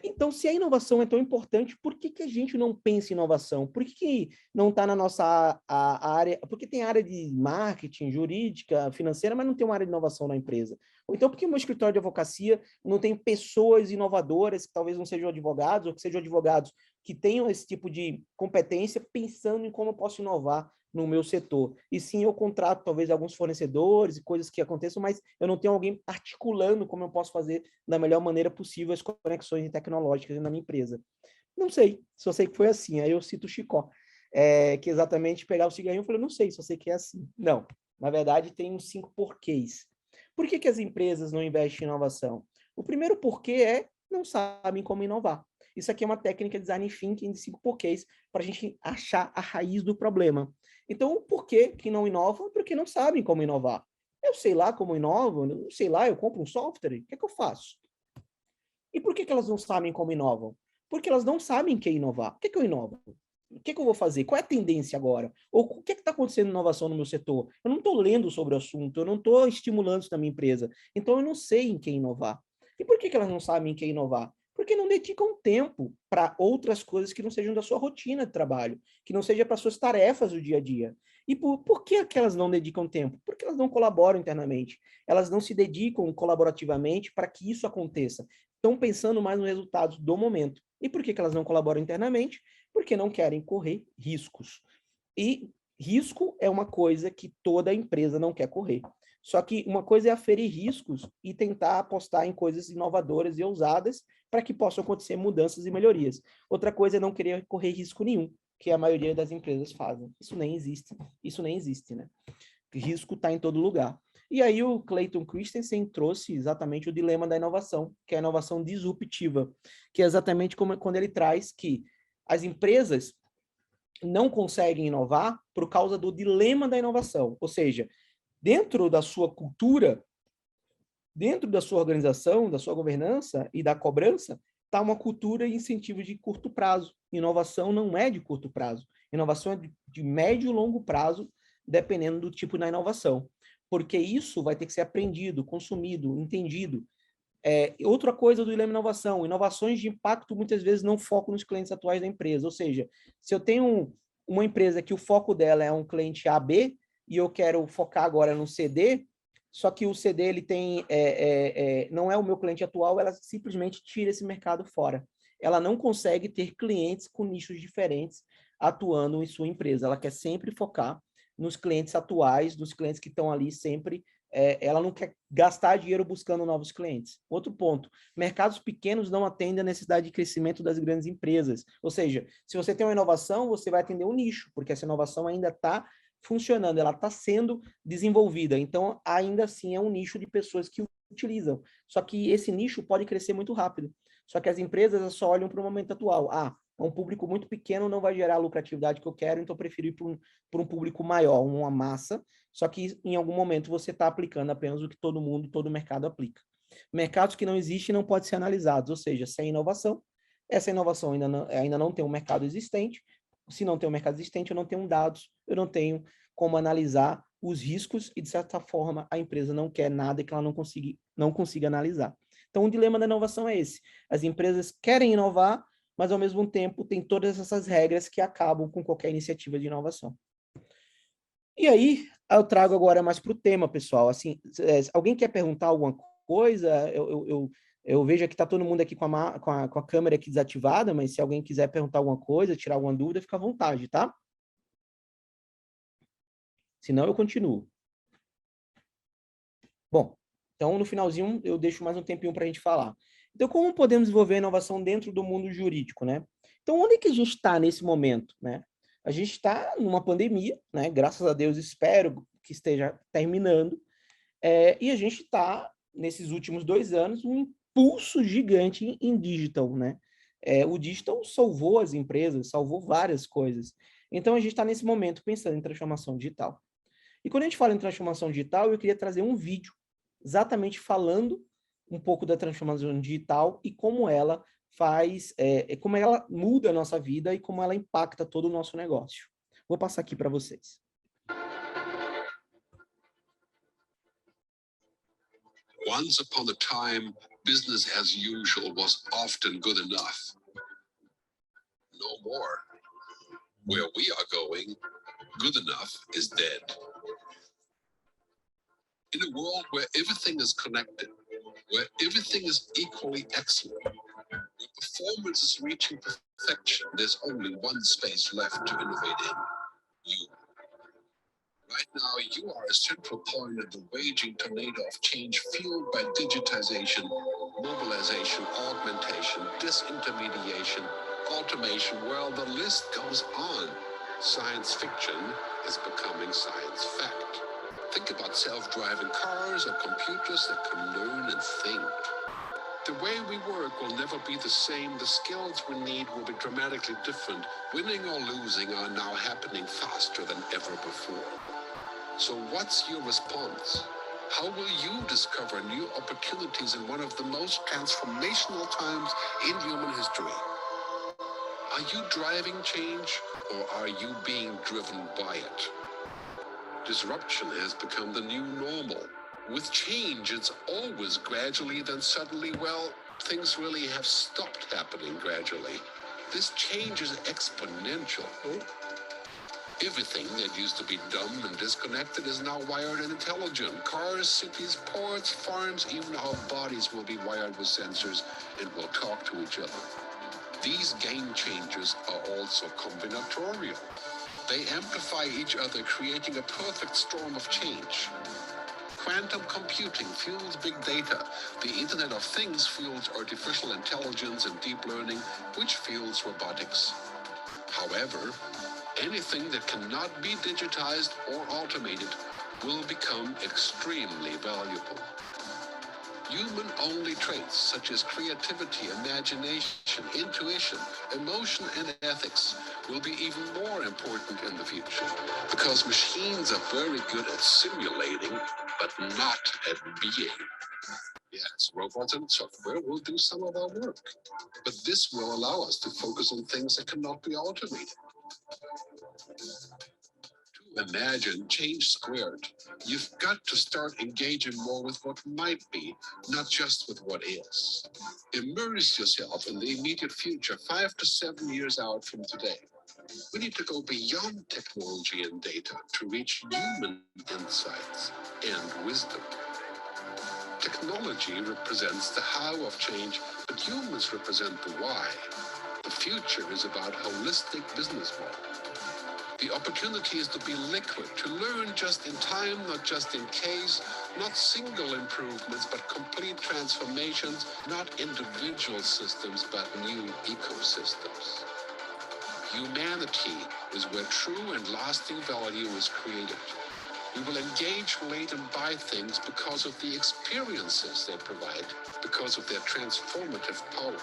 Então, se a inovação é tão importante, por que a gente não pensa em inovação? Por que não está na nossa área? Porque tem área de marketing, jurídica, financeira, mas não tem uma área de inovação na empresa. Ou então, porque o meu escritório de advocacia não tem pessoas inovadoras, que talvez não sejam advogados, ou que sejam advogados que tenham esse tipo de competência, pensando em como eu posso inovar no meu setor. E sim, eu contrato talvez alguns fornecedores e coisas que aconteçam, mas eu não tenho alguém articulando como eu posso fazer da melhor maneira possível as conexões tecnológicas na minha empresa. Não sei, só sei que foi assim. Aí eu cito o Chicó, que exatamente pegava o cigarrinho e falou, não sei, só sei que é assim. Não, na verdade tem uns 5 porquês. Por que as empresas não investem em inovação? O primeiro porquê é não sabem como inovar. Isso aqui é uma técnica de design thinking de 5 porquês para a gente achar a raiz do problema. Então, por que não inovam? Porque não sabem como inovar. Eu sei lá como inovam, eu sei lá, eu compro um software, o que é que eu faço? E por que elas não sabem como inovam? Porque elas não sabem o que é inovar. O que é que eu inovo? O que é que eu vou fazer? Qual é a tendência agora? Ou o que é que está acontecendo em inovação no meu setor? Eu não estou lendo sobre o assunto, eu não estou estimulando isso na minha empresa. Então, eu não sei em que inovar. E por que elas não sabem em que inovar? Porque não dedicam tempo para outras coisas que não sejam da sua rotina de trabalho, que não seja para suas tarefas do dia a dia. E por que elas não dedicam tempo? Porque elas não colaboram internamente. Elas não se dedicam colaborativamente para que isso aconteça. Estão pensando mais nos resultados do momento. E por que elas não colaboram internamente? Porque não querem correr riscos. E risco é uma coisa que toda empresa não quer correr. Só que uma coisa é aferir riscos e tentar apostar em coisas inovadoras e ousadas para que possam acontecer mudanças e melhorias. Outra coisa é não querer correr risco nenhum, que a maioria das empresas fazem. Isso nem existe, né? Risco está em todo lugar. E aí o Clayton Christensen trouxe exatamente o dilema da inovação, que é a inovação disruptiva, que é exatamente como quando ele traz que as empresas não conseguem inovar por causa do dilema da inovação, ou seja, dentro da sua cultura, dentro da sua organização, da sua governança e da cobrança, está uma cultura e incentivo de curto prazo. Inovação não é de curto prazo. Inovação é de médio e longo prazo, dependendo do tipo da inovação. Porque isso vai ter que ser aprendido, consumido, entendido. Outra coisa do dilema inovação, inovações de impacto muitas vezes não focam nos clientes atuais da empresa. Ou seja, se eu tenho uma empresa que o foco dela é um cliente AB e eu quero focar agora no CD, só que o CD ele tem não é o meu cliente atual, ela simplesmente tira esse mercado fora. Ela não consegue ter clientes com nichos diferentes atuando em sua empresa. Ela quer sempre focar nos clientes atuais, dos clientes que estão ali sempre. Ela não quer gastar dinheiro buscando novos clientes. Outro ponto, mercados pequenos não atendem a necessidade de crescimento das grandes empresas. Ou seja, se você tem uma inovação, você vai atender um nicho, porque essa inovação ainda está funcionando, ela está sendo desenvolvida. Então, ainda assim, é um nicho de pessoas que utilizam. Só que esse nicho pode crescer muito rápido. Só que as empresas só olham para o momento atual. Um público muito pequeno não vai gerar a lucratividade que eu quero, então eu prefiro ir para um público maior, uma massa, só que em algum momento você está aplicando apenas o que todo mundo, todo mercado aplica. Mercados que não existem não podem ser analisados, ou seja, sem inovação, essa inovação ainda não tem um mercado existente, se não tem um mercado existente, eu não tenho dados, eu não tenho como analisar os riscos e, de certa forma, a empresa não quer nada que ela não consiga analisar. Então, o dilema da inovação é esse. As empresas querem inovar, mas, ao mesmo tempo, tem todas essas regras que acabam com qualquer iniciativa de inovação. E aí, eu trago agora mais para o tema, pessoal. Assim, alguém quer perguntar alguma coisa? Eu vejo que está todo mundo aqui com a câmera aqui desativada, mas se alguém quiser perguntar alguma coisa, tirar alguma dúvida, fica à vontade, tá? Senão, eu continuo. Bom, então, no finalzinho, eu deixo mais um tempinho para a gente falar. Então, como podemos desenvolver a inovação dentro do mundo jurídico, né? Então, onde é que a gente está nesse momento, né? A gente está numa pandemia, né? Graças a Deus, espero que esteja terminando. E a gente está, nesses últimos 2 anos, um impulso gigante em digital, né? O digital salvou as empresas, salvou várias coisas. Então, a gente está nesse momento pensando em transformação digital. E quando a gente fala em transformação digital, eu queria trazer um vídeo exatamente falando um pouco da transformação digital e como ela faz, como ela muda a nossa vida e como ela impacta todo o nosso negócio. Vou passar aqui para vocês. Once upon a time, business as usual was often good enough. No more. Where we are going, good enough is dead. In a world where everything is connected, where everything is equally excellent, where performance is reaching perfection, there's only one space left to innovate in: you. Right now, you are a central point in the raging tornado of change fueled by digitization, mobilization, augmentation, disintermediation, automation. Well, the list goes on. Science fiction is becoming science fact. Think about self-driving cars or computers that can learn and think. The way we work will never be the same. The skills we need will be dramatically different. Winning or losing are now happening faster than ever before. So what's your response? How will you discover new opportunities in one of the most transformational times in human history? Are you driving change, or are you being driven by it? Disruption has become the new normal. With change, it's always gradually, then suddenly, well, things really have stopped happening gradually. This change is exponential. Everything that used to be dumb and disconnected is now wired and intelligent. Cars, cities, ports, farms, even our bodies will be wired with sensors and will talk to each other. These game changers are also combinatorial. They amplify each other, creating a perfect storm of change. Quantum computing fuels big data. The Internet of Things fuels artificial intelligence and deep learning, which fuels robotics. However, anything that cannot be digitized or automated will become extremely valuable. Human-only traits such as creativity, imagination, intuition, emotion, and ethics will be even more important in the future, because machines are very good at simulating, but not at being. Yes, robots and software will do some of our work, but this will allow us to focus on things that cannot be automated. Imagine change squared. You've got to start engaging more with what might be, not just with what is. Immerse yourself in the immediate future, 5 to 7 years out from today. We need to go beyond technology and data to reach human insights and wisdom. Technology represents the how of change, but humans represent the why. The future is about holistic business model. The opportunity is to be liquid, to learn just in time, not just in case, not single improvements, but complete transformations, not individual systems, but new ecosystems. Humanity is where true and lasting value is created. We will engage, relate, and buy things because of the experiences they provide, because of their transformative power.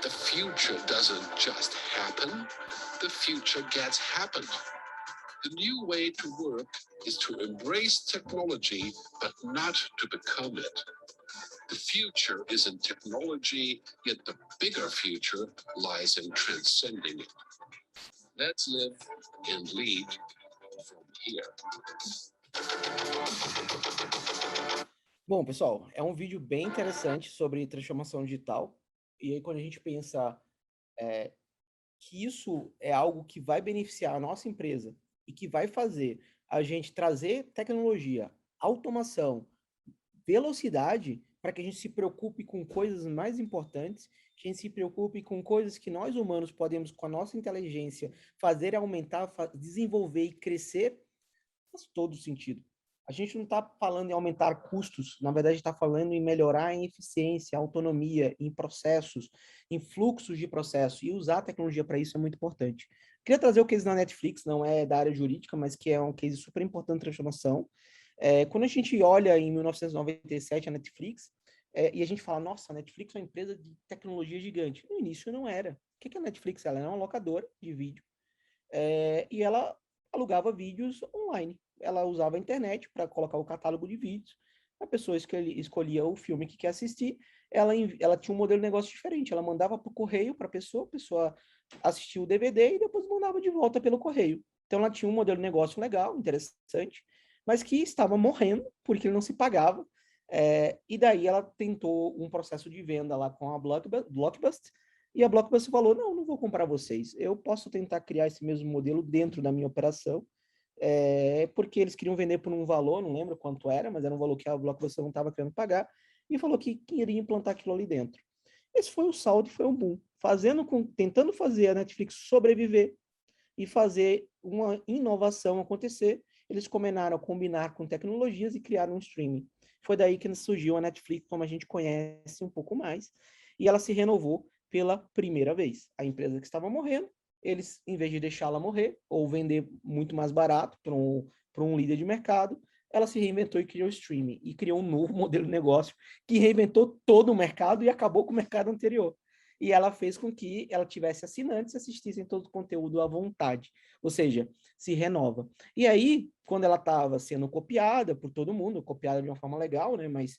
The future doesn't just happen, the future gets happened. The new way to work is to embrace technology, but not to become it. The future is in technology, yet the bigger future lies in transcending it. Let's live and lead from here. Bom, pessoal, é um vídeo bem interessante sobre transformação digital. E aí, quando a gente pensa que isso é algo que vai beneficiar a nossa empresa e que vai fazer a gente trazer tecnologia, automação, velocidade, para que a gente se preocupe com coisas mais importantes, que a gente se preocupe com coisas que nós humanos podemos, com a nossa inteligência, fazer aumentar, desenvolver e crescer, faz todo sentido. A gente não está falando em aumentar custos, na verdade está falando em melhorar em eficiência, autonomia, em processos, em fluxos de processo, e usar a tecnologia para isso é muito importante. Queria trazer o case da Netflix, não é da área jurídica, mas que é um case super importante de transformação. Quando a gente olha em 1997 a Netflix, e a gente fala, nossa, a Netflix é uma empresa de tecnologia gigante. No início não era. O que é a Netflix? Ela era uma locadora de vídeo, e ela alugava vídeos online. Ela usava a internet para colocar o catálogo de vídeos. A pessoa escolhia o filme que quer assistir, ela tinha um modelo de negócio diferente. Ela mandava para o correio para a pessoa assistia o DVD e depois mandava de volta pelo correio. Então ela tinha um modelo de negócio legal, interessante, mas que estava morrendo porque ele não se pagava. E daí ela tentou um processo de venda lá com a Blockbuster, e a Blockbuster falou, não vou comprar vocês. Eu posso tentar criar esse mesmo modelo dentro da minha operação, porque eles queriam vender por um valor, não lembro quanto era, mas era um valor que a Blockbuster não estava querendo pagar, e falou que queria implantar aquilo ali dentro. Esse foi o salto e foi um boom. Tentando fazer a Netflix sobreviver e fazer uma inovação acontecer, eles começaram a combinar com tecnologias e criaram um streaming. Foi daí que surgiu a Netflix, como a gente conhece um pouco mais, e ela se renovou pela primeira vez. A empresa que estava morrendo, eles, em vez de deixá-la morrer, ou vender muito mais barato para um líder de mercado, ela se reinventou e criou o streaming, e criou um novo modelo de negócio que reinventou todo o mercado e acabou com o mercado anterior. e ela fez com que ela tivesse assinantes e assistissem todo o conteúdo à vontade, ou seja, se renova. E aí, quando ela estava sendo copiada por todo mundo, copiada de uma forma legal, né, mas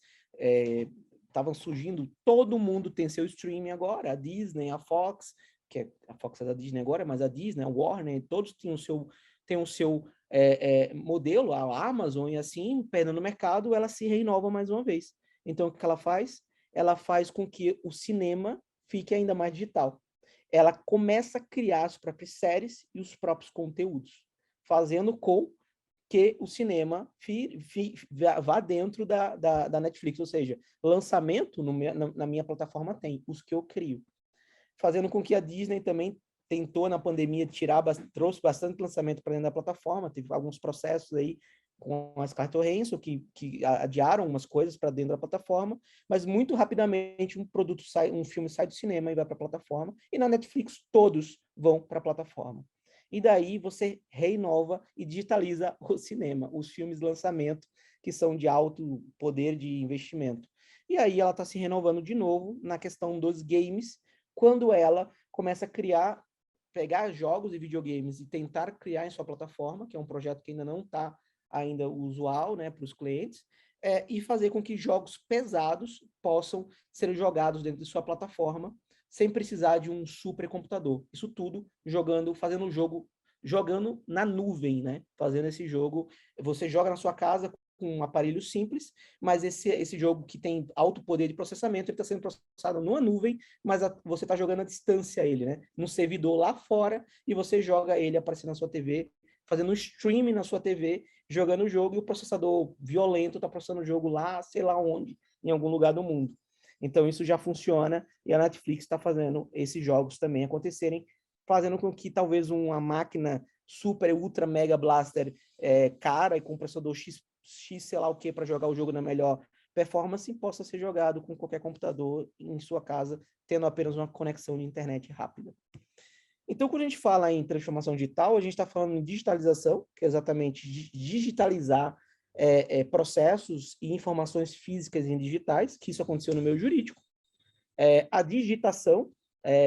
estavam surgindo, todo mundo tem seu streaming agora, a Disney, a Fox, a Fox é da Disney agora, mas a Disney, a Warner, todos têm o seu modelo, a Amazon, e assim, perdendo no mercado, ela se renova mais uma vez. Então, o que ela faz? Ela faz com que o cinema fique ainda mais digital. Ela começa a criar as próprias séries e os próprios conteúdos, fazendo com que o cinema vá dentro da Netflix, ou seja, lançamento na minha plataforma tem, os que eu crio. Fazendo com que a Disney também tentou, na pandemia, trouxe bastante lançamento para dentro da plataforma, teve alguns processos aí com a Scarlett Johansson que adiaram umas coisas para dentro da plataforma, mas muito rapidamente um filme sai do cinema e vai para a plataforma, e na Netflix todos vão para a plataforma. E daí você renova e digitaliza o cinema, os filmes de lançamento que são de alto poder de investimento. E aí ela está se renovando de novo na questão dos games, quando ela começa a pegar jogos e videogames e tentar criar em sua plataforma, que é um projeto que ainda não está ainda usual, né, para os clientes, e fazer com que jogos pesados possam ser jogados dentro de sua plataforma, sem precisar de um supercomputador. Isso tudo fazendo o jogo, jogando na nuvem, né? Fazendo esse jogo, você joga na sua casa com um aparelho simples, mas esse jogo que tem alto poder de processamento, ele está sendo processado numa nuvem, mas você está jogando à distância ele, né? Num servidor lá fora, e você joga ele aparecendo na sua TV, fazendo um streaming na sua TV, jogando o jogo, e o processador violento está processando o jogo lá, sei lá onde, em algum lugar do mundo. Então, isso já funciona, e a Netflix está fazendo esses jogos também acontecerem, fazendo com que talvez uma máquina super, ultra, mega blaster cara e com processador X, sei lá o que, para jogar o jogo na melhor performance, possa ser jogado com qualquer computador em sua casa, tendo apenas uma conexão de internet rápida. Então, quando a gente fala em transformação digital, a gente está falando em digitalização, que é exatamente digitalizar processos e informações físicas e digitais, que isso aconteceu no meio jurídico. A digitação,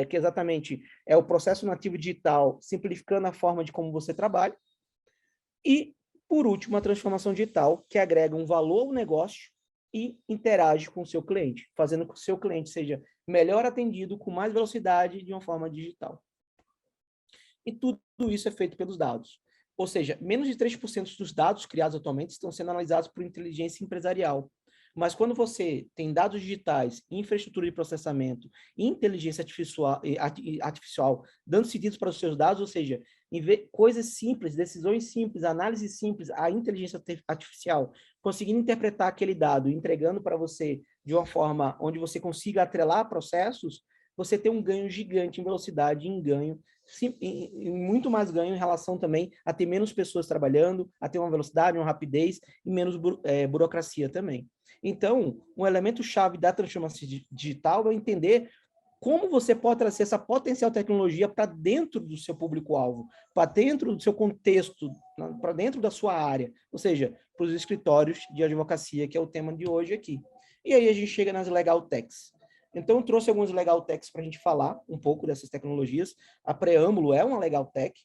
que exatamente é o processo nativo digital, simplificando a forma de como você trabalha. E, por último, a transformação digital, que agrega um valor ao negócio e interage com o seu cliente, fazendo com que o seu cliente seja melhor atendido, com mais velocidade, de uma forma digital. E tudo isso é feito pelos dados. Ou seja, menos de 3% dos dados criados atualmente estão sendo analisados por inteligência empresarial. Mas quando você tem dados digitais, infraestrutura de processamento e inteligência artificial dando sentidos para os seus dados, ou seja, coisas simples, decisões simples, análise simples, a inteligência artificial conseguindo interpretar aquele dado, entregando para você de uma forma onde você consiga atrelar processos, você tem um ganho gigante em velocidade, em ganho, e muito mais ganho em relação também a ter menos pessoas trabalhando, a ter uma velocidade, uma rapidez e menos burocracia também. Então, um elemento-chave da transformação digital é entender como você pode trazer essa potencial tecnologia para dentro do seu público-alvo, para dentro do seu contexto, para dentro da sua área, ou seja, para os escritórios de advocacia, que é o tema de hoje aqui. E aí a gente chega nas legal techs. Então, eu trouxe alguns legal techs para a gente falar um pouco dessas tecnologias. A Preâmbulo é uma legal tech.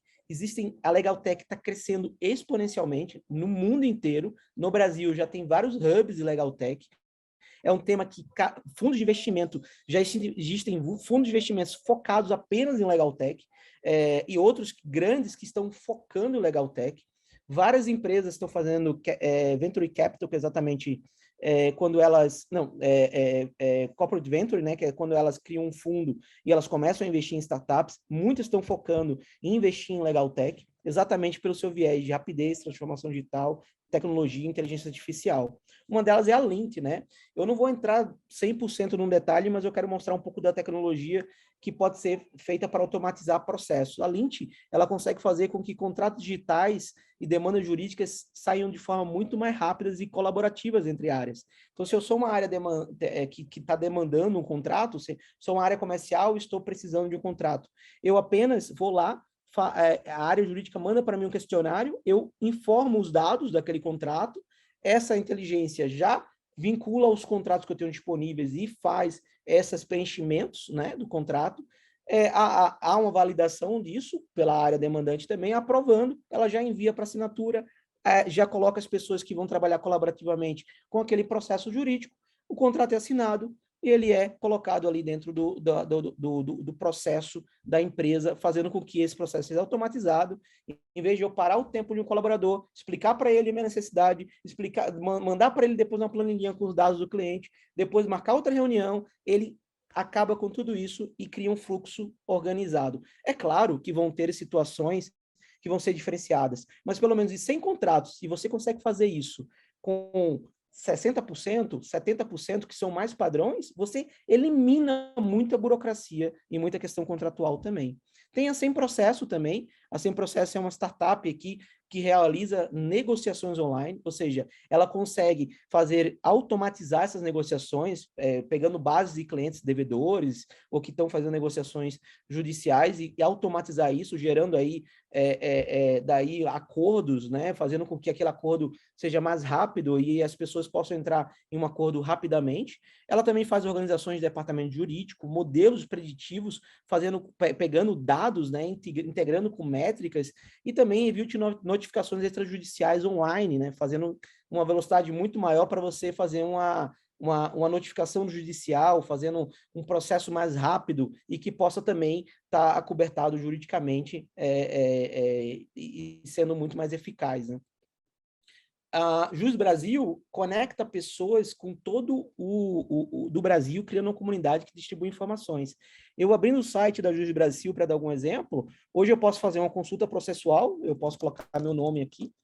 A legal tech está crescendo exponencialmente no mundo inteiro. No Brasil, já tem vários hubs de legal tech. É um tema que fundos de investimento, já existem fundos de investimentos focados apenas em legal tech, e outros grandes que estão focando em legal tech. Várias empresas estão fazendo venture capital, que é exatamente quando elas... corporate venture, né, que é quando elas criam um fundo e elas começam a investir em startups. Muitas estão focando em investir em legal tech, exatamente pelo seu viés de rapidez, transformação digital, tecnologia e inteligência artificial. Uma delas é a Lint, né? Eu não vou entrar 100% num detalhe, mas eu quero mostrar um pouco da tecnologia que pode ser feita para automatizar processos. A Lint, ela consegue fazer com que contratos digitais e demandas jurídicas saiam de forma muito mais rápidas e colaborativas entre áreas. Então, se eu sou uma área que está demandando um contrato, se sou uma área comercial e estou precisando de um contrato, eu apenas vou lá, a área jurídica manda para mim um questionário, eu informo os dados daquele contrato, essa inteligência já vincula os contratos que eu tenho disponíveis e faz esses preenchimentos, né, do contrato, há uma validação disso pela área demandante também, aprovando, ela já envia para assinatura, já coloca as pessoas que vão trabalhar colaborativamente com aquele processo jurídico, o contrato é assinado e ele é colocado ali dentro do processo da empresa, fazendo com que esse processo seja automatizado, em vez de eu parar o tempo de um colaborador, explicar para ele a minha necessidade, mandar para ele depois uma planilhinha com os dados do cliente, depois marcar outra reunião, ele acaba com tudo isso e cria um fluxo organizado. É claro que vão ter situações que vão ser diferenciadas, mas pelo menos em 100 contratos, se você consegue fazer isso com 60%, 70%, que são mais padrões, você elimina muita burocracia e muita questão contratual também. Tem a Sem Processo também. A Sem Processo é uma startup aqui que realiza negociações online, ou seja, ela consegue automatizar essas negociações, pegando bases de clientes devedores ou que estão fazendo negociações judiciais e automatizar isso, gerando aí daí acordos, né, fazendo com que aquele acordo seja mais rápido e as pessoas possam entrar em um acordo rapidamente. Ela também faz organizações de departamento jurídico, modelos preditivos, pegando dados, né, integrando com métricas, e também envio notificações extrajudiciais online, né, fazendo uma velocidade muito maior para você fazer uma notificação judicial, fazendo um processo mais rápido e que possa também estar acobertado juridicamente e sendo muito mais eficaz, né? A Jus Brasil conecta pessoas com todo o do Brasil, criando uma comunidade que distribui informações. Eu abrindo o site da Jus Brasil para dar algum exemplo, hoje eu posso fazer uma consulta processual, eu posso colocar meu nome aqui,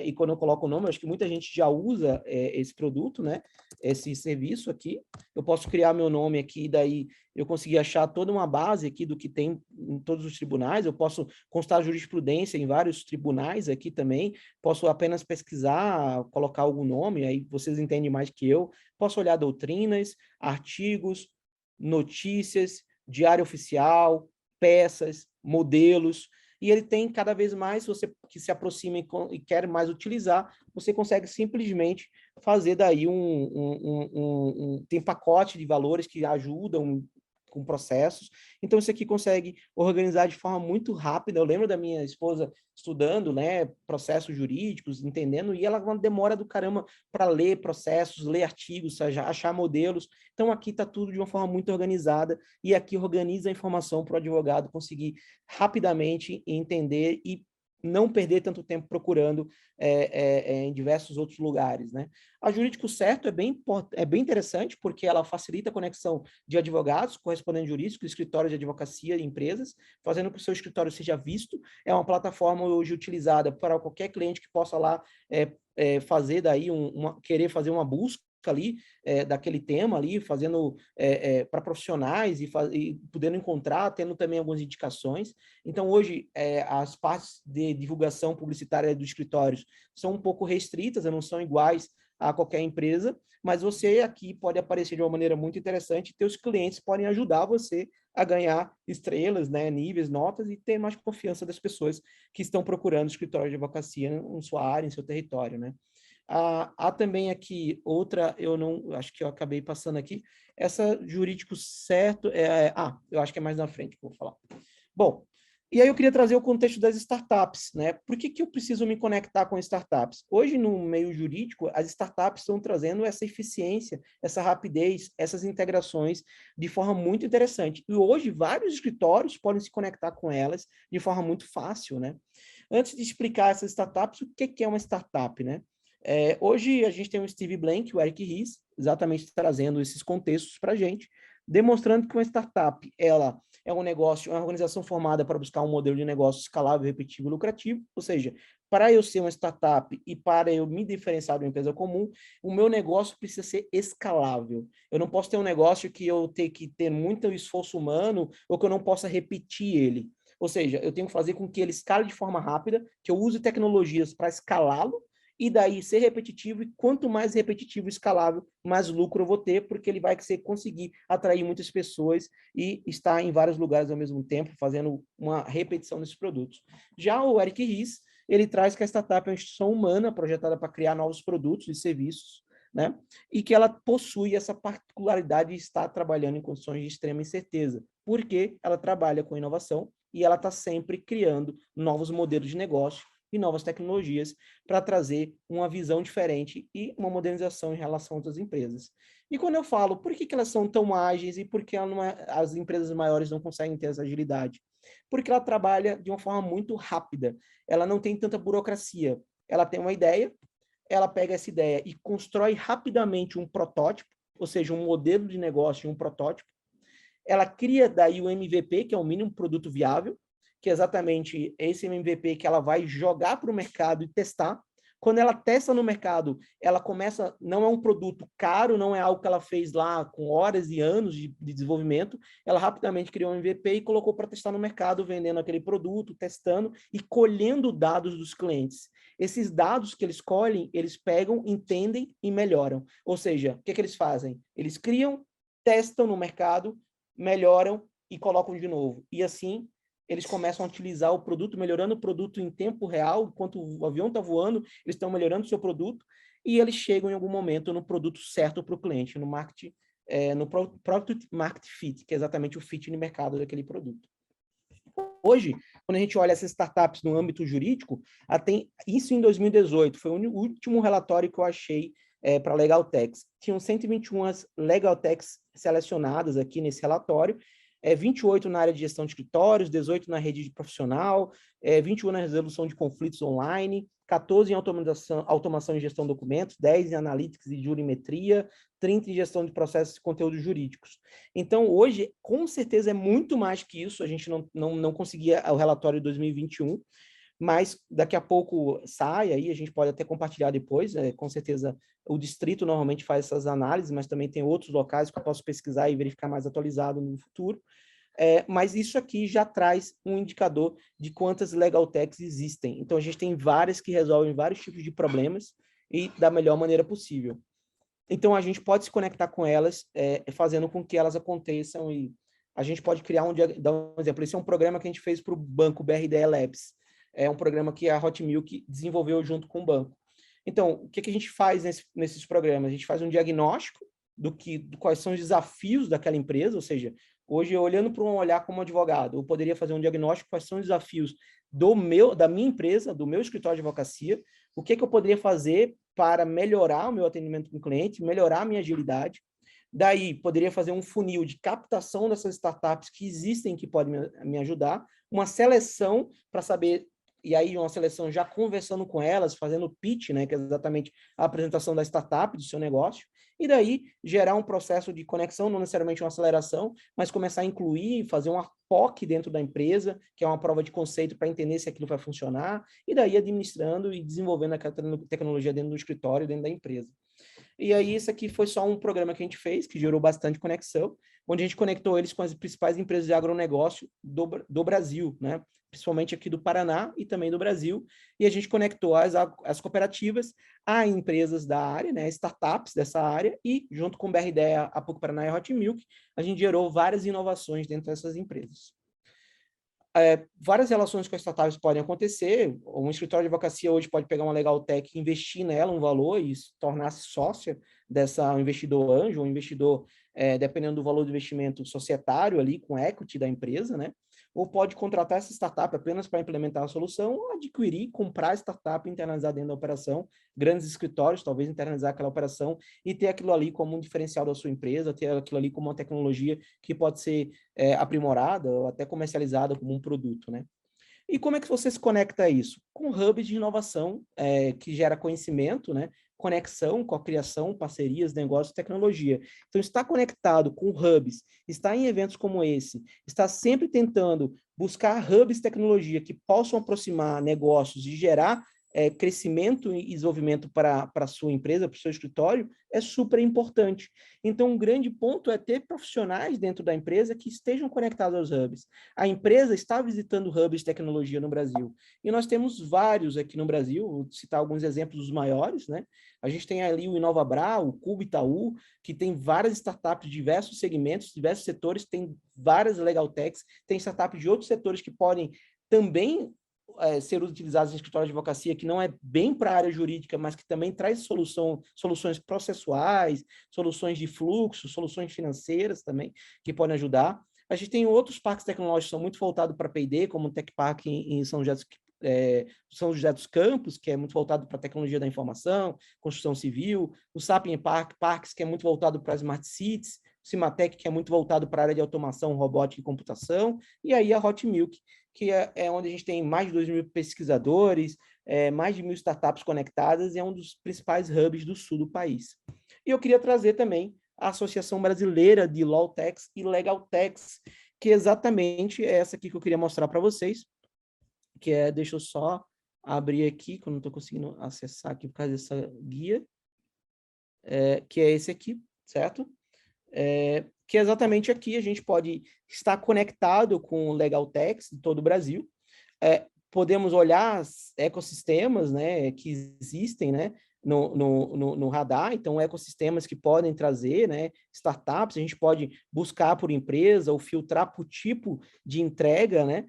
e quando eu coloco o nome, eu acho que muita gente já usa esse produto, né? Esse serviço aqui. Eu posso criar meu nome aqui, daí eu consegui achar toda uma base aqui do que tem em todos os tribunais. Eu posso constar jurisprudência em vários tribunais aqui também. Posso apenas pesquisar, colocar algum nome, aí vocês entendem mais que eu. Posso olhar doutrinas, artigos, notícias, diário oficial, peças, modelos. E ele tem cada vez mais, você que se aproxima e quer mais utilizar, você consegue simplesmente fazer daí tem pacote de valores que ajudam com processos. Então, isso aqui consegue organizar de forma muito rápida. Eu lembro da minha esposa estudando, né, processos jurídicos, entendendo, e ela demora do caramba para ler processos, ler artigos, achar modelos. Então, aqui está tudo de uma forma muito organizada, e aqui organiza a informação para o advogado conseguir rapidamente entender e não perder tanto tempo procurando em diversos outros lugares, né? A Jurídico Certo é bem interessante, porque ela facilita a conexão de advogados, correspondentes jurídicos, escritórios de advocacia e empresas, fazendo com que o seu escritório seja visto. É uma plataforma hoje utilizada para qualquer cliente que possa lá fazer daí querer fazer uma busca ali, daquele tema ali, fazendo para profissionais e podendo encontrar, tendo também algumas indicações. Então, hoje, as partes de divulgação publicitária dos escritórios são um pouco restritas, não são iguais a qualquer empresa, mas você aqui pode aparecer de uma maneira muito interessante, e teus clientes podem ajudar você a ganhar estrelas, né, níveis, notas, e ter mais confiança das pessoas que estão procurando escritório de advocacia em sua área, em seu território, né? Há também aqui outra, eu não, acho que eu acabei passando aqui, essa Jurídico Certo, eu acho que é mais na frente que eu vou falar. Bom, e aí eu queria trazer o contexto das startups, né? Por que eu preciso me conectar com startups? Hoje, no meio jurídico, as startups estão trazendo essa eficiência, essa rapidez, essas integrações de forma muito interessante. E hoje, vários escritórios podem se conectar com elas de forma muito fácil, né? Antes de explicar essas startups, o que é uma startup, né? Hoje a gente tem o Steve Blank, o Eric Ries, exatamente trazendo esses contextos para a gente, demonstrando que uma startup ela é um negócio, uma organização formada para buscar um modelo de negócio escalável, repetível e lucrativo, ou seja, para eu ser uma startup e para eu me diferenciar de uma empresa comum, o meu negócio precisa ser escalável. Eu não posso ter um negócio que eu tenho que ter muito esforço humano ou que eu não possa repetir ele. Ou seja, eu tenho que fazer com que ele escale de forma rápida, que eu use tecnologias para escalá-lo, e daí ser repetitivo, e quanto mais repetitivo e escalável, mais lucro eu vou ter, porque ele vai conseguir atrair muitas pessoas e estar em vários lugares ao mesmo tempo, fazendo uma repetição desses produtos. Já o Eric Ries, ele traz que a startup é uma instituição humana projetada para criar novos produtos e serviços, né? E que ela possui essa particularidade de estar trabalhando em condições de extrema incerteza, porque ela trabalha com inovação e ela está sempre criando novos modelos de negócio e novas tecnologias para trazer uma visão diferente e uma modernização em relação a outras empresas. E quando eu falo, por que elas são tão ágeis e por que as empresas maiores não conseguem ter essa agilidade? Porque ela trabalha de uma forma muito rápida, ela não tem tanta burocracia, ela tem uma ideia, ela pega essa ideia e constrói rapidamente um protótipo, ou seja, um modelo de negócio, um protótipo, ela cria daí o MVP, que é o mínimo produto viável, que é exatamente esse MVP que ela vai jogar para o mercado e testar. Quando ela testa no mercado, ela começa, não é um produto caro, não é algo que ela fez lá com horas e anos de desenvolvimento, ela rapidamente criou um MVP e colocou para testar no mercado, vendendo aquele produto, testando e colhendo dados dos clientes. Esses dados que eles colhem, eles pegam, entendem e melhoram. Ou seja, o que eles fazem? Eles criam, testam no mercado, melhoram e colocam de novo. E assim, eles começam a utilizar o produto, melhorando o produto em tempo real, enquanto o avião está voando, eles estão melhorando o seu produto, e eles chegam em algum momento no produto certo para o cliente, no Product Market Fit, que é exatamente o fit de mercado daquele produto. Hoje, quando a gente olha essas startups no âmbito jurídico, isso em 2018, foi o último relatório que eu achei para Legal Techs. Tinham 121 Legal Techs selecionadas aqui nesse relatório, 28 na área de gestão de escritórios, 18 na rede de profissional, 21 na resolução de conflitos online, 14 em automação e gestão de documentos, 10 em analytics e jurimetria, 30 em gestão de processos e conteúdos jurídicos. Então, hoje, com certeza, é muito mais que isso. A gente não conseguia o relatório de 2021, mas daqui a pouco sai, aí a gente pode até compartilhar depois, com certeza o distrito normalmente faz essas análises, mas também tem outros locais que eu posso pesquisar e verificar mais atualizado no futuro. Mas isso aqui já traz um indicador de quantas legal techs existem. Então, a gente tem várias que resolvem vários tipos de problemas e da melhor maneira possível. Então, a gente pode se conectar com elas, fazendo com que elas aconteçam, e a gente pode criar dar um exemplo. Esse é um programa que a gente fez para o banco BRDE Labs. É um programa que a Hot Milk desenvolveu junto com o banco. Então, o que a gente faz nesses programas? A gente faz um diagnóstico quais são os desafios daquela empresa, ou seja, hoje, olhando para um olhar como advogado, eu poderia fazer um diagnóstico quais são os desafios da minha empresa, do meu escritório de advocacia, o que eu poderia fazer para melhorar o meu atendimento com o cliente, melhorar a minha agilidade. Daí, poderia fazer um funil de captação dessas startups que existem, que podem me ajudar, uma seleção para saber, e aí uma seleção já conversando com elas, fazendo pitch, né, que é exatamente a apresentação da startup, do seu negócio, e daí gerar um processo de conexão, não necessariamente uma aceleração, mas começar a incluir, fazer uma POC dentro da empresa, que é uma prova de conceito para entender se aquilo vai funcionar, e daí administrando e desenvolvendo aquela tecnologia dentro do escritório, dentro da empresa. E aí, isso aqui foi só um programa que a gente fez, que gerou bastante conexão, onde a gente conectou eles com as principais empresas de agronegócio do Brasil, né? Principalmente aqui do Paraná e também do Brasil, e a gente conectou as cooperativas a empresas da área, né? Startups dessa área, e junto com o BRDE, a PUC Paraná e a Hot Milk, a gente gerou várias inovações dentro dessas empresas. Várias relações com as startups podem acontecer. Um escritório de advocacia hoje pode pegar uma legal tech e investir nela um valor e tornar-se sócia dessa investidor anjo, ou investidor, dependendo do valor do investimento societário ali, com equity da empresa, né? Ou pode contratar essa startup apenas para implementar a solução, ou adquirir, comprar a startup e internalizar dentro da operação. Grandes escritórios, talvez internalizar aquela operação e ter aquilo ali como um diferencial da sua empresa, ter aquilo ali como uma tecnologia que pode ser aprimorada ou até comercializada como um produto, né? E como é que você se conecta a isso? Com hubs de inovação, que gera conhecimento, né? Conexão, cocriação, parcerias, negócios, tecnologia. Então, estar conectado com hubs, estar em eventos como esse, estar sempre tentando buscar hubs de tecnologia que possam aproximar negócios e gerar crescimento e desenvolvimento para a sua empresa, para o seu escritório, é super importante. Então, um grande ponto é ter profissionais dentro da empresa que estejam conectados aos hubs. A empresa está visitando hubs de tecnologia no Brasil, e nós temos vários aqui no Brasil, vou citar alguns exemplos dos maiores, né? A gente tem ali o Inovabra, o Cubo Itaú, que tem várias startups de diversos segmentos, diversos setores, tem várias legal techs, tem startups de outros setores que podem também ser utilizados em escritório de advocacia, que não é bem para a área jurídica, mas que também traz soluções processuais, soluções de fluxo, soluções financeiras também, que podem ajudar. A gente tem outros parques tecnológicos que são muito voltados para P&D, como o Tech Park em São José dos Campos, que é muito voltado para a tecnologia da informação, construção civil, o Sapien Parks, que é muito voltado para as Smart Cities, o Cimatec, que é muito voltado para a área de automação, robótica e computação, e aí a Hot Milk, que é onde a gente tem mais de 2.000 pesquisadores, mais de 1.000 startups conectadas, e é um dos principais hubs do sul do país. E eu queria trazer também a Associação Brasileira de LawTechs e LegalTechs, que exatamente é essa aqui que eu queria mostrar para vocês, que deixa eu só abrir aqui, que eu não estou conseguindo acessar aqui por causa dessa guia, que é esse aqui, certo? Que exatamente aqui a gente pode estar conectado com LegalTechs de todo o Brasil, podemos olhar ecossistemas, né, que existem, né, no radar, então ecossistemas que podem trazer, né, startups, a gente pode buscar por empresa ou filtrar por tipo de entrega, né,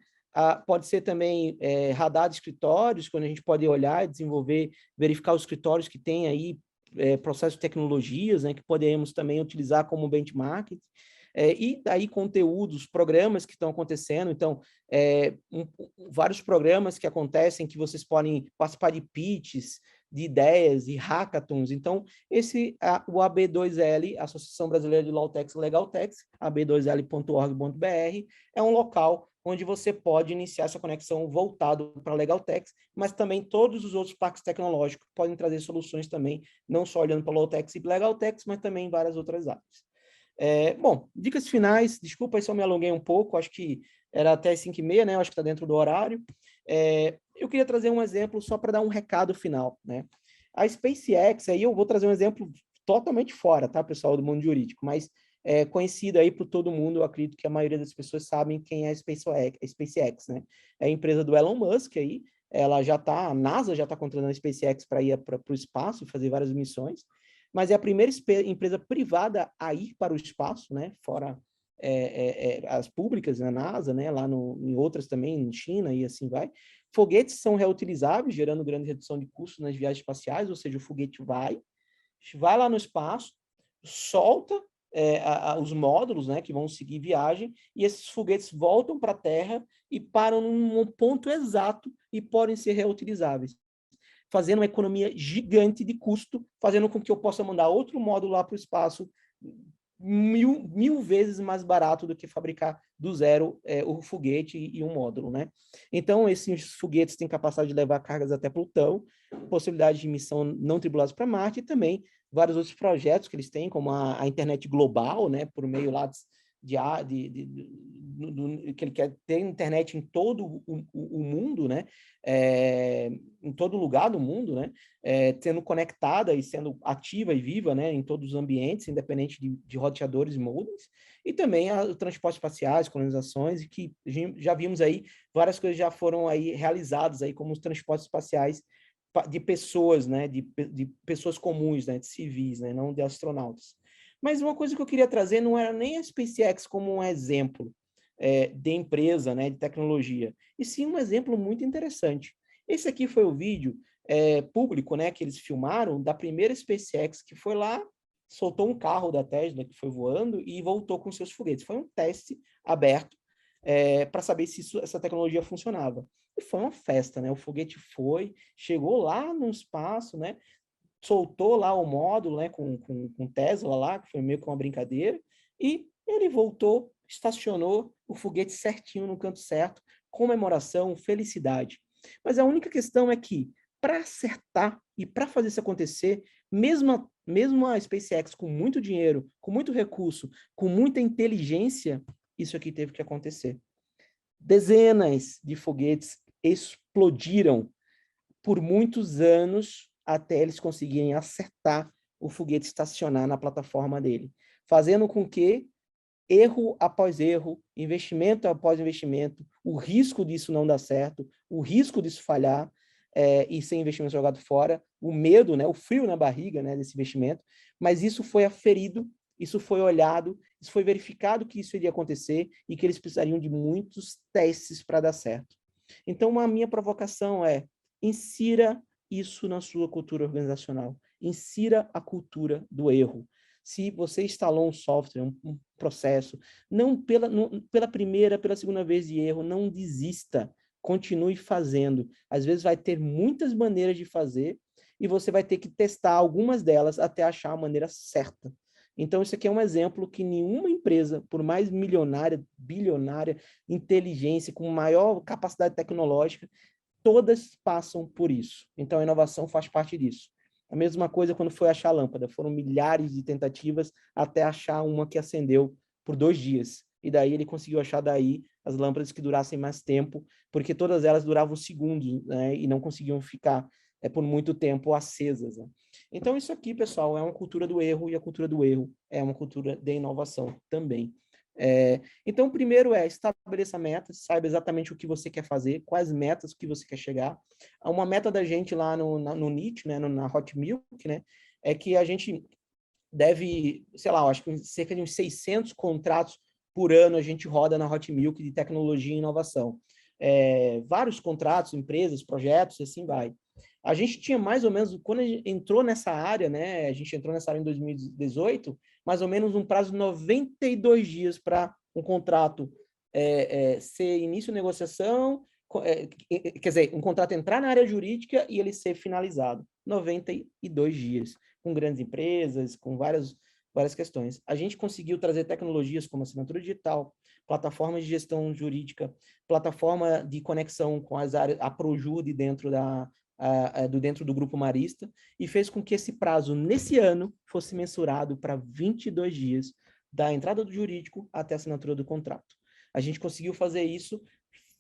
pode ser também radar de escritórios, quando a gente pode olhar e desenvolver, verificar os escritórios que tem aí processos de tecnologias, né, que podemos também utilizar como benchmark, e daí conteúdos, programas que estão acontecendo, então, vários programas que acontecem que vocês podem participar de pitches, de ideias e hackathons. Então, o AB2L, Associação Brasileira de LawTechs e LegalTechs, ab2l.org.br, é um local onde você pode iniciar essa conexão voltado para LegalTechs, mas também todos os outros parques tecnológicos podem trazer soluções também, não só olhando para LawTechs e LegalTechs, mas também em várias outras áreas. Bom, dicas finais, desculpa se eu me alonguei um pouco, acho que era até 5h30, né? Acho que está dentro do horário. Eu queria trazer um exemplo só para dar um recado final, né? A SpaceX, aí eu vou trazer um exemplo totalmente fora, tá, pessoal, do mundo jurídico, mas conhecido aí por todo mundo, eu acredito que a maioria das pessoas sabem quem é a SpaceX, né? É a empresa do Elon Musk aí, a NASA já está contratando a SpaceX para ir para o espaço e fazer várias missões, mas é a primeira empresa privada a ir para o espaço, né? Fora as públicas, na NASA, né? Lá em outras também, em China e assim vai. Foguetes são reutilizáveis, gerando grande redução de custos nas viagens espaciais, ou seja, o foguete vai lá no espaço, solta os módulos, né, que vão seguir viagem, e esses foguetes voltam para a Terra e param num ponto exato e podem ser reutilizáveis, fazendo uma economia gigante de custo, fazendo com que eu possa mandar outro módulo lá para o espaço mil vezes mais barato do que fabricar do zero o foguete e um módulo, né? Então, esses foguetes têm capacidade de levar cargas até Plutão, possibilidade de missão não tripulada para Marte e também vários outros projetos que eles têm, como a internet global, né? Por meio lá que ele quer ter internet em todo o mundo, né? Em todo lugar do mundo, né? Sendo conectada e sendo ativa e viva, né? Em todos os ambientes, independente de roteadores e modems, e também os transportes espaciais, colonizações, e que já vimos aí, várias coisas já foram aí realizadas aí, como os transportes espaciais de pessoas, né? De pessoas comuns, né? De civis, né? Não de astronautas. Mas uma coisa que eu queria trazer não era nem a SpaceX como um exemplo de empresa, né, de tecnologia, e sim um exemplo muito interessante. Esse aqui foi o vídeo público, né, que eles filmaram da primeira SpaceX, que foi lá, soltou um carro da Tesla que foi voando e voltou com seus foguetes. Foi um teste aberto para saber se essa tecnologia funcionava. E foi uma festa, né? O foguete chegou lá no espaço, né? Soltou lá o módulo, né, com Tesla lá, que foi meio que uma brincadeira, e ele voltou, estacionou o foguete certinho no canto certo, comemoração, felicidade. Mas a única questão é que, para acertar e para fazer isso acontecer, mesmo a SpaceX com muito dinheiro, com muito recurso, com muita inteligência, isso aqui teve que acontecer. Dezenas de foguetes explodiram por muitos anos até eles conseguirem acertar o foguete estacionar na plataforma dele, fazendo com que erro após erro, investimento após investimento, o risco disso não dar certo, o risco disso falhar e ser investimento jogado fora, o medo, né, o frio na barriga, né, desse investimento, mas isso foi aferido, isso foi olhado, isso foi verificado que isso iria acontecer e que eles precisariam de muitos testes para dar certo. Então, a minha provocação é: insira isso na sua cultura organizacional. Insira a cultura do erro. Se você instalou um software, um processo, não pela primeira, pela segunda vez de erro, não desista. Continue fazendo. Às vezes vai ter muitas maneiras de fazer e você vai ter que testar algumas delas até achar a maneira certa. Então, isso aqui é um exemplo que nenhuma empresa, por mais milionária, bilionária, inteligência, com maior capacidade tecnológica, todas passam por isso. Então, a inovação faz parte disso. A mesma coisa quando foi achar a lâmpada. Foram milhares de tentativas até achar uma que acendeu por 2 dias. E daí ele conseguiu achar daí as lâmpadas que durassem mais tempo, porque todas elas duravam segundos, né? E não conseguiam ficar por muito tempo acesas. Né? Então, isso aqui, pessoal, é uma cultura do erro, e a cultura do erro é uma cultura de inovação também. Então, primeiro estabeleça metas, saiba exatamente o que você quer fazer, quais metas que você quer chegar. Uma meta da gente lá no NIT, né, na Hot Milk, né, é que a gente deve, sei lá, eu acho que cerca de uns 600 contratos por ano a gente roda na Hot Milk de tecnologia e inovação. Vários contratos, empresas, projetos, e assim vai. A gente tinha mais ou menos, quando a gente entrou nessa área, né, a gente entrou nessa área em 2018, mais ou menos um prazo de 92 dias para um contrato ser início de negociação, quer dizer, um contrato entrar na área jurídica e ele ser finalizado. 92 dias, com grandes empresas, com várias questões. A gente conseguiu trazer tecnologias como assinatura digital, plataformas de gestão jurídica, plataforma de conexão com as áreas, a Projude dentro dentro do Grupo Marista, e fez com que esse prazo, nesse ano, fosse mensurado para 22 dias, da entrada do jurídico até a assinatura do contrato. A gente conseguiu fazer isso,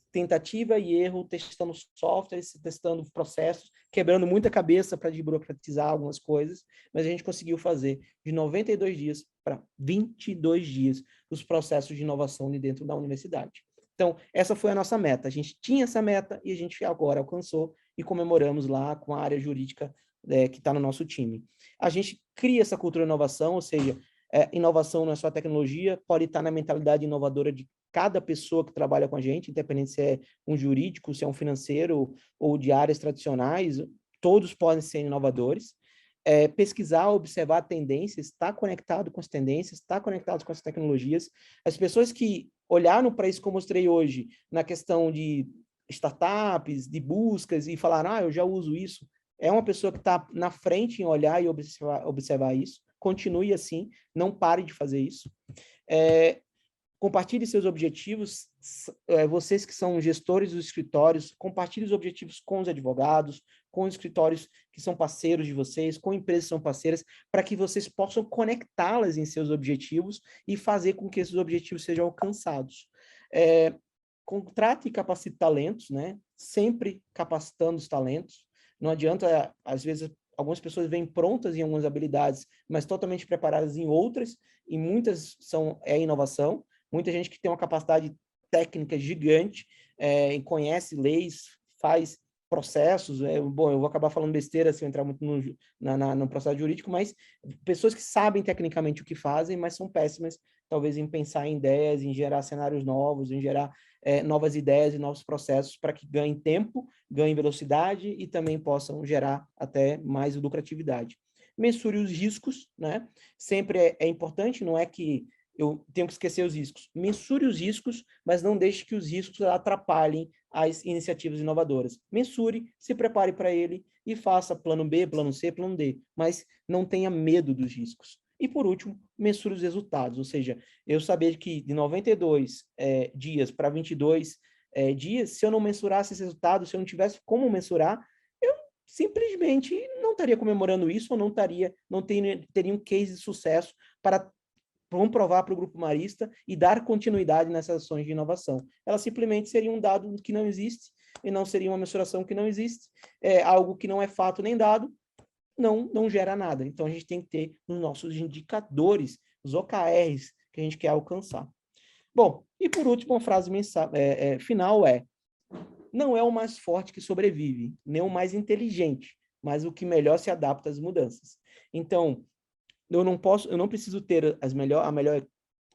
tentativa e erro, testando softwares, testando processos, quebrando muita cabeça para desburocratizar algumas coisas, mas a gente conseguiu fazer de 92 dias para 22 dias os processos de inovação de dentro da universidade. Então, essa foi a nossa meta. A gente tinha essa meta e a gente agora alcançou e comemoramos lá com a área jurídica que está no nosso time. A gente cria essa cultura de inovação, ou seja, inovação não é só tecnologia, pode estar na mentalidade inovadora de cada pessoa que trabalha com a gente, independente se é um jurídico, se é um financeiro ou de áreas tradicionais, todos podem ser inovadores. Pesquisar, observar tendências, estar conectado com as tendências, estar conectado com as tecnologias. As pessoas que olharam para isso que eu mostrei hoje, na questão de startups, de buscas, e falaram, eu já uso isso, é uma pessoa que está na frente em olhar e observar isso. Continue assim, não pare de fazer isso. Compartilhe seus objetivos, vocês que são gestores dos escritórios, compartilhe os objetivos com os advogados, com os escritórios que são parceiros de vocês, com empresas que são parceiras, para que vocês possam conectá-las em seus objetivos e fazer com que esses objetivos sejam alcançados. Contrate e capacite talentos, né? Sempre capacitando os talentos. Não adianta, às vezes, algumas pessoas vêm prontas em algumas habilidades, mas totalmente preparadas em outras, e muitas é inovação. Muita gente que tem uma capacidade técnica gigante, e conhece leis, faz processos. Bom, eu vou acabar falando besteira se eu entrar muito no processo jurídico, mas pessoas que sabem tecnicamente o que fazem, mas são péssimas, talvez, em pensar em ideias, em gerar cenários novos, em gerar novas ideias e novos processos para que ganhem tempo, ganhem velocidade e também possam gerar até mais lucratividade. Mensure os riscos, né? Sempre é importante, não é que eu tenho que esquecer os riscos. Mensure os riscos, mas não deixe que os riscos atrapalhem as iniciativas inovadoras. Mensure, se prepare para ele e faça plano B, plano C, plano D, mas não tenha medo dos riscos. E, por último, mensure os resultados, ou seja, eu saber que de 92 dias para 22 dias, se eu não mensurasse esse resultado, se eu não tivesse como mensurar, eu simplesmente não estaria comemorando isso, ou não teria um case de sucesso para comprovar para o Grupo Marista e dar continuidade nessas ações de inovação. Ela simplesmente seria um dado que não existe, e não seria uma mensuração que não existe, algo que não é fato nem dado, não gera nada. Então, a gente tem que ter nos nossos indicadores, os OKRs, que a gente quer alcançar. Bom, e por último, a frase final não é o mais forte que sobrevive, nem o mais inteligente, mas o que melhor se adapta às mudanças. Então, eu não preciso ter a melhor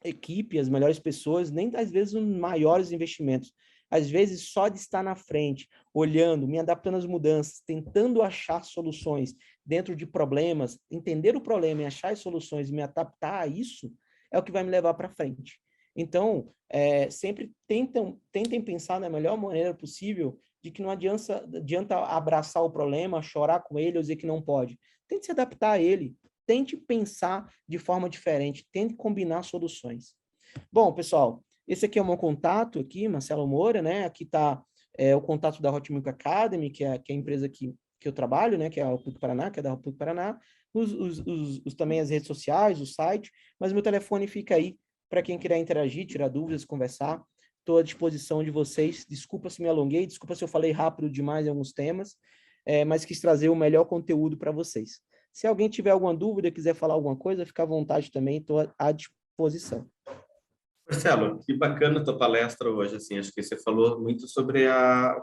equipe, as melhores pessoas, nem às vezes os maiores investimentos, Às vezes, só de estar na frente, olhando, me adaptando às mudanças, tentando achar soluções dentro de problemas, entender o problema e achar as soluções e me adaptar a isso, é o que vai me levar para frente. Então, sempre tentem pensar na melhor maneira possível de que não adianta abraçar o problema, chorar com ele ou dizer que não pode. Tente se adaptar a ele, tente pensar de forma diferente, tente combinar soluções. Bom, pessoal, esse aqui é o meu contato aqui, Marcelo Moura, né? Aqui está o contato da Hot Milk Academy, que é a empresa que eu trabalho, né? Que é a PUC Paraná, que é da PUC Paraná. Também as redes sociais, o site, mas meu telefone fica aí para quem quiser interagir, tirar dúvidas, conversar. Estou à disposição de vocês. Desculpa se me alonguei, desculpa se eu falei rápido demais em alguns temas, mas quis trazer o melhor conteúdo para vocês. Se alguém tiver alguma dúvida, quiser falar alguma coisa, fica à vontade também, estou à disposição. Marcelo, que bacana a tua palestra hoje, assim, acho que você falou muito sobre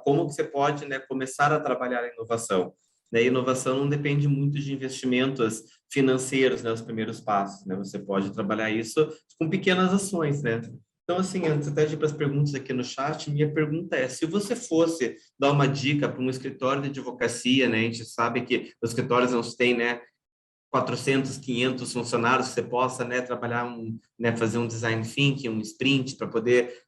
como que você pode, né, começar a trabalhar a inovação. A inovação não depende muito de investimentos financeiros, né, os primeiros passos, né, você pode trabalhar isso com pequenas ações, né. Então, assim, antes até de ir para as perguntas aqui no chat, minha pergunta é, se você fosse dar uma dica para um escritório de advocacia, né, a gente sabe que os escritórios não têm, né, 400, 500 funcionários, que você possa, né, trabalhar, fazer um design thinking, um sprint para poder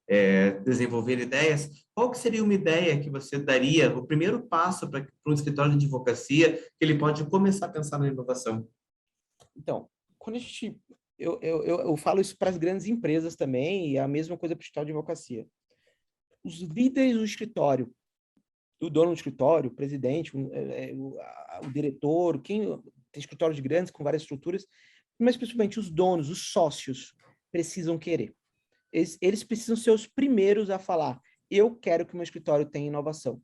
desenvolver ideias. Qual que seria uma ideia que você daria, o primeiro passo para um escritório de advocacia que ele pode começar a pensar na inovação? Então, quando a gente... Eu falo isso para as grandes empresas também, e é a mesma coisa para o escritório de advocacia. Os líderes do escritório, o dono do escritório, o presidente, o diretor, tem escritórios grandes com várias estruturas, mas principalmente os donos, os sócios, precisam querer. Eles precisam ser os primeiros a falar, eu quero que o meu escritório tenha inovação.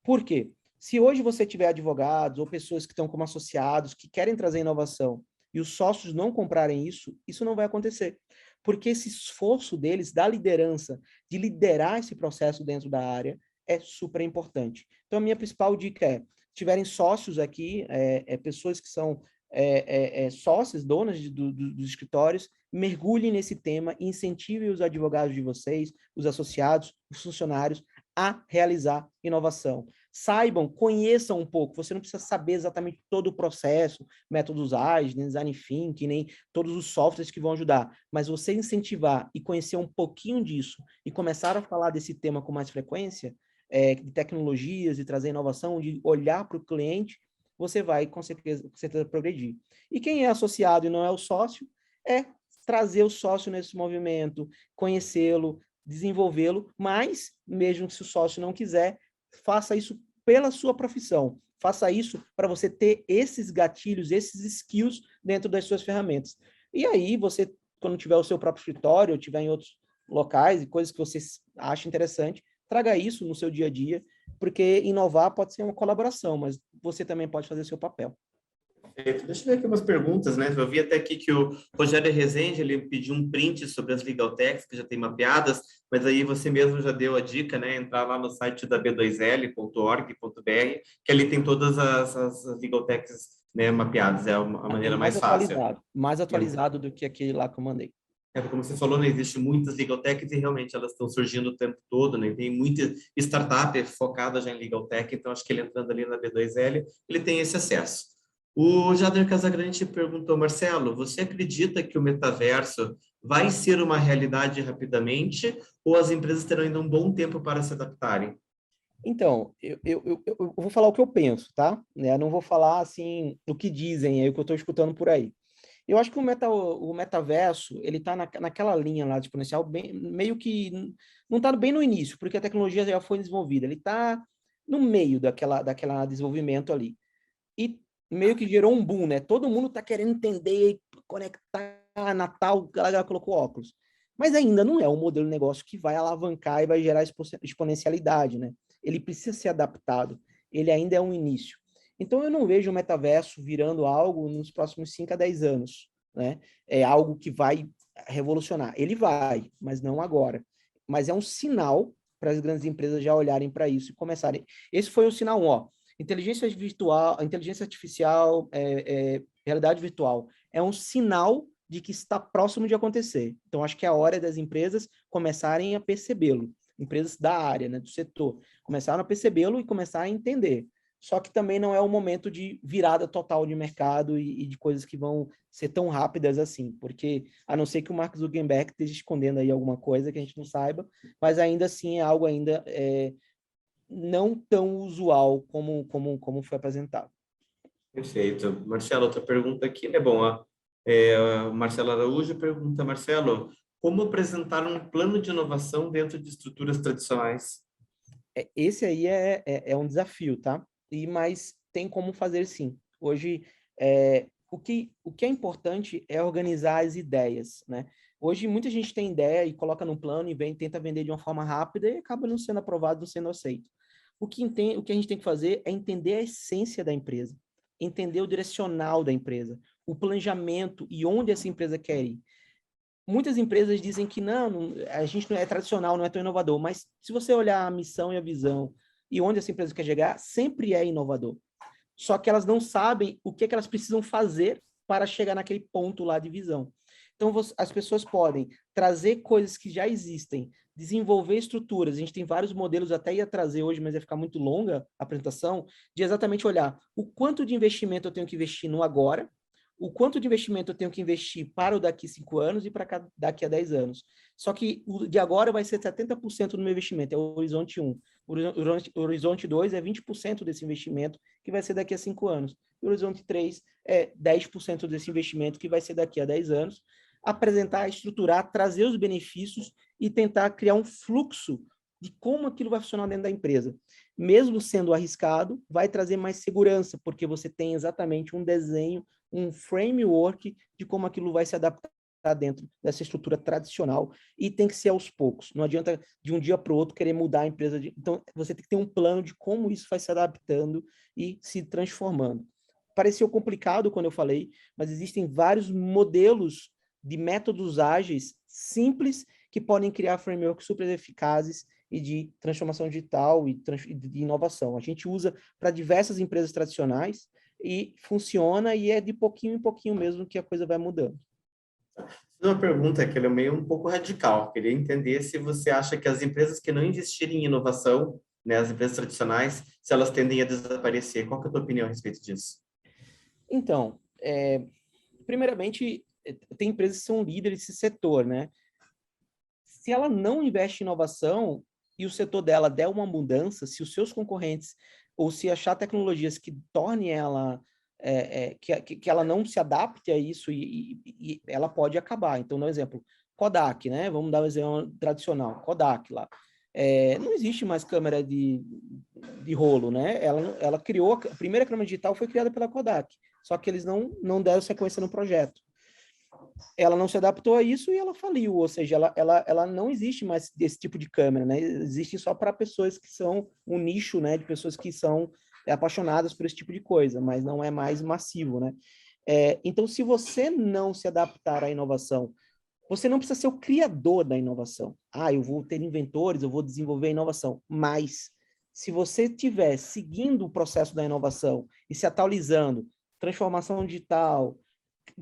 Por quê? Se hoje você tiver advogados ou pessoas que estão como associados, que querem trazer inovação, e os sócios não comprarem isso, isso não vai acontecer. Porque esse esforço deles, da liderança, de liderar esse processo dentro da área, é super importante. Então, a minha principal dica é, se tiverem sócios aqui, pessoas que são sócios, donas dos escritórios, mergulhem nesse tema e incentivem os advogados de vocês, os associados, os funcionários, a realizar inovação. Saibam, conheçam um pouco, você não precisa saber exatamente todo o processo, métodos ágeis, nem design thinking, nem todos os softwares que vão ajudar, mas você incentivar e conhecer um pouquinho disso e começar a falar desse tema com mais frequência, de tecnologias, de trazer inovação, de olhar para o cliente, você vai com certeza progredir. E quem é associado e não é o sócio, é trazer o sócio nesse movimento, conhecê-lo, desenvolvê-lo, mas, mesmo se o sócio não quiser, faça isso pela sua profissão. Faça isso para você ter esses gatilhos, esses skills dentro das suas ferramentas. E aí, você, quando tiver o seu próprio escritório, ou tiver em outros locais e coisas que você acha interessante, traga isso no seu dia a dia, porque inovar pode ser uma colaboração, mas você também pode fazer o seu papel. Deixa eu ver aqui umas perguntas, né? Eu vi até aqui que o Rogério Rezende, ele pediu um print sobre as legal techs que já tem mapeadas, mas aí você mesmo já deu a dica, né? Entrar lá no site da b2l.org.br, que ali tem todas as legal techs, né, mapeadas, é a maneira mais fácil. Mais atualizado do que aquele lá que eu mandei. Como você falou, né, existe muitas legal techs e realmente elas estão surgindo o tempo todo, né? Tem muita startup focada já em legal tech, então acho que ele entrando ali na B2L, ele tem esse acesso. O Jader Casagrande perguntou, Marcelo, você acredita que o metaverso vai ser uma realidade rapidamente ou as empresas terão ainda um bom tempo para se adaptarem? Então, eu vou falar o que eu penso, tá? Eu não vou falar, assim, o que dizem, é o que eu estou escutando por aí. Eu acho que o metaverso, ele está naquela linha lá de exponencial, meio que não está bem no início, porque a tecnologia já foi desenvolvida, ele está no meio daquela desenvolvimento ali. E meio que gerou um boom, né? Todo mundo está querendo entender, conectar, Natal, a galera colocou óculos. Mas ainda não é um modelo de negócio que vai alavancar e vai gerar exponencialidade, né? Ele precisa ser adaptado, ele ainda é um início. Então, eu não vejo o metaverso virando algo nos próximos 5 a 10 anos, né? É algo que vai revolucionar. Ele vai, mas não agora. Mas é um sinal para as grandes empresas já olharem para isso e começarem. Esse foi o sinal 1, ó. Inteligência virtual, inteligência artificial, realidade virtual, é um sinal de que está próximo de acontecer. Então, acho que é a hora das empresas começarem a percebê-lo. empresas da área, né, do setor, começaram a percebê-lo e começar a entender. Só que também não é o momento de virada total de mercado e de coisas que vão ser tão rápidas assim, porque a não ser que o Mark Zuckerberg esteja escondendo aí alguma coisa que a gente não saiba, mas ainda assim é algo ainda não tão usual como foi apresentado. Perfeito. Marcelo, outra pergunta aqui, né? Bom, o Marcelo Araújo pergunta, Marcelo, como apresentar um plano de inovação dentro de estruturas tradicionais? Esse aí é um desafio, tá? Mas tem como fazer sim. Hoje, o que é importante é organizar as ideias, né? Hoje, muita gente tem ideia e coloca num plano e tenta vender de uma forma rápida e acaba não sendo aprovado, não sendo aceito. O que a gente tem que fazer é entender a essência da empresa, entender o direcional da empresa, o planejamento e onde essa empresa quer ir. Muitas empresas dizem que não, a gente não é tradicional, não é tão inovador, mas se você olhar a missão e a visão e onde essa empresa quer chegar, sempre é inovador. Só que elas não sabem o que elas precisam fazer para chegar naquele ponto lá de visão. Então, as pessoas podem trazer coisas que já existem, desenvolver estruturas. A gente tem vários modelos, até ia trazer hoje, mas ia ficar muito longa a apresentação, de exatamente olhar o quanto de investimento eu tenho que investir no agora, o quanto de investimento eu tenho que investir para o daqui 5 anos e para daqui a 10 anos. Só que o de agora vai ser 70% do meu investimento, é o horizonte 1. O horizonte 2 é 20% desse investimento, que vai ser daqui a 5 anos. E o horizonte 3 é 10% desse investimento, que vai ser daqui a 10 anos. Apresentar, estruturar, trazer os benefícios e tentar criar um fluxo de como aquilo vai funcionar dentro da empresa. Mesmo sendo arriscado, vai trazer mais segurança, porque você tem exatamente um desenho, um framework de como aquilo vai se adaptar dentro dessa estrutura tradicional, e tem que ser aos poucos. Não adianta de um dia para o outro querer mudar a empresa. Então, você tem que ter um plano de como isso vai se adaptando e se transformando. Pareceu complicado quando eu falei, mas existem vários modelos de métodos ágeis simples que podem criar frameworks super eficazes e de transformação digital e de inovação. A gente usa para diversas empresas tradicionais e funciona, e é de pouquinho em pouquinho mesmo que a coisa vai mudando. Uma pergunta que é meio um pouco radical. Queria entender se você acha que as empresas que não investirem em inovação, né, as empresas tradicionais, se elas tendem a desaparecer. Qual que é a tua opinião a respeito disso? Então, primeiramente, tem empresas que são líderes desse setor, né? Se ela não investe em inovação e o setor dela der uma mudança, se os seus concorrentes ou se achar tecnologias que tornem ela que ela não se adapte a isso e ela pode acabar. Então, no exemplo, Kodak, né? Vamos dar um exemplo tradicional, Kodak lá. Não existe mais câmera de rolo, né? Ela criou, a primeira câmera digital foi criada pela Kodak, só que eles não deram sequência no projeto. Ela não se adaptou a isso e ela faliu, ou seja, ela não existe mais desse tipo de câmera, né? Existe só para pessoas que são um nicho, né? De pessoas que são apaixonadas por esse tipo de coisa, mas não é mais massivo, né? Então, se você não se adaptar à inovação, você não precisa ser o criador da inovação. Eu vou ter inventores, eu vou desenvolver a inovação, mas se você estiver seguindo o processo da inovação e se atualizando, transformação digital,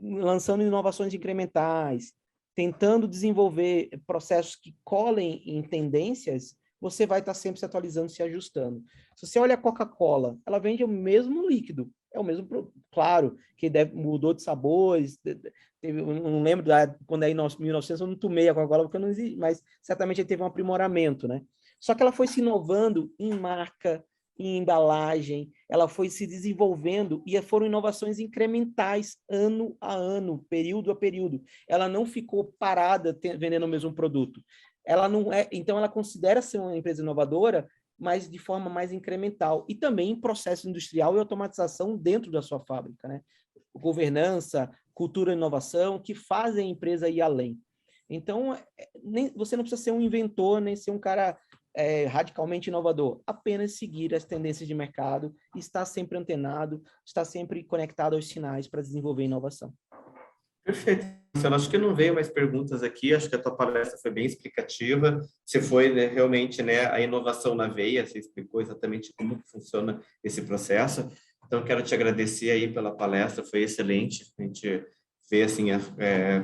lançando inovações incrementais, tentando desenvolver processos que colhem em tendências, você vai estar sempre se atualizando, se ajustando. Se você olha a Coca-Cola, ela vende o mesmo líquido, é o mesmo, claro, que mudou de sabores, eu não lembro quando é em 1900, eu não tomei a Coca-Cola porque não existe, mas certamente teve um aprimoramento, né? Só que ela foi se inovando em marca, em embalagem, ela foi se desenvolvendo e foram inovações incrementais, ano a ano, período a período. Ela não ficou parada vendendo o mesmo produto. Então ela considera ser uma empresa inovadora, mas de forma mais incremental. E também em processo industrial e automatização dentro da sua fábrica, né? Governança, cultura e inovação, que fazem a empresa ir além. Então, você não precisa ser um inventor, nem ser um cara radicalmente inovador, apenas seguir as tendências de mercado, estar sempre antenado, estar sempre conectado aos sinais para desenvolver inovação. Perfeito. Eu acho que não veio mais perguntas aqui, acho que a tua palestra foi bem explicativa, você foi, né, realmente, né, a inovação na veia, você explicou exatamente como que funciona esse processo, então quero te agradecer aí pela palestra, foi excelente, a gente vê, assim,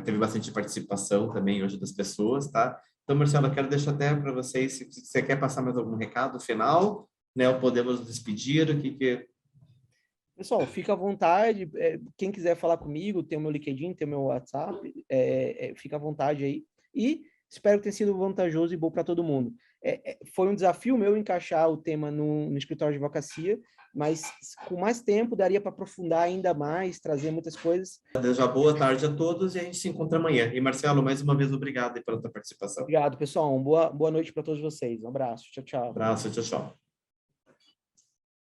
teve bastante participação também hoje das pessoas, tá? Então, Marcelo, eu quero deixar até para vocês, se você quer passar mais algum recado final, né, ou podemos nos despedir, o que... Pessoal, fica à vontade. Quem quiser falar comigo, tem o meu LinkedIn, tem o meu WhatsApp, fica à vontade aí. E espero que tenha sido vantajoso e bom para todo mundo. Foi um desafio meu encaixar o tema no escritório de advocacia, mas com mais tempo daria para aprofundar ainda mais, trazer muitas coisas. Desejo boa tarde a todos e a gente se encontra amanhã. E Marcelo, mais uma vez, obrigado pela tua participação. Obrigado, pessoal. Boa noite para todos vocês. Um abraço. Tchau, tchau. Abraço, tchau, tchau.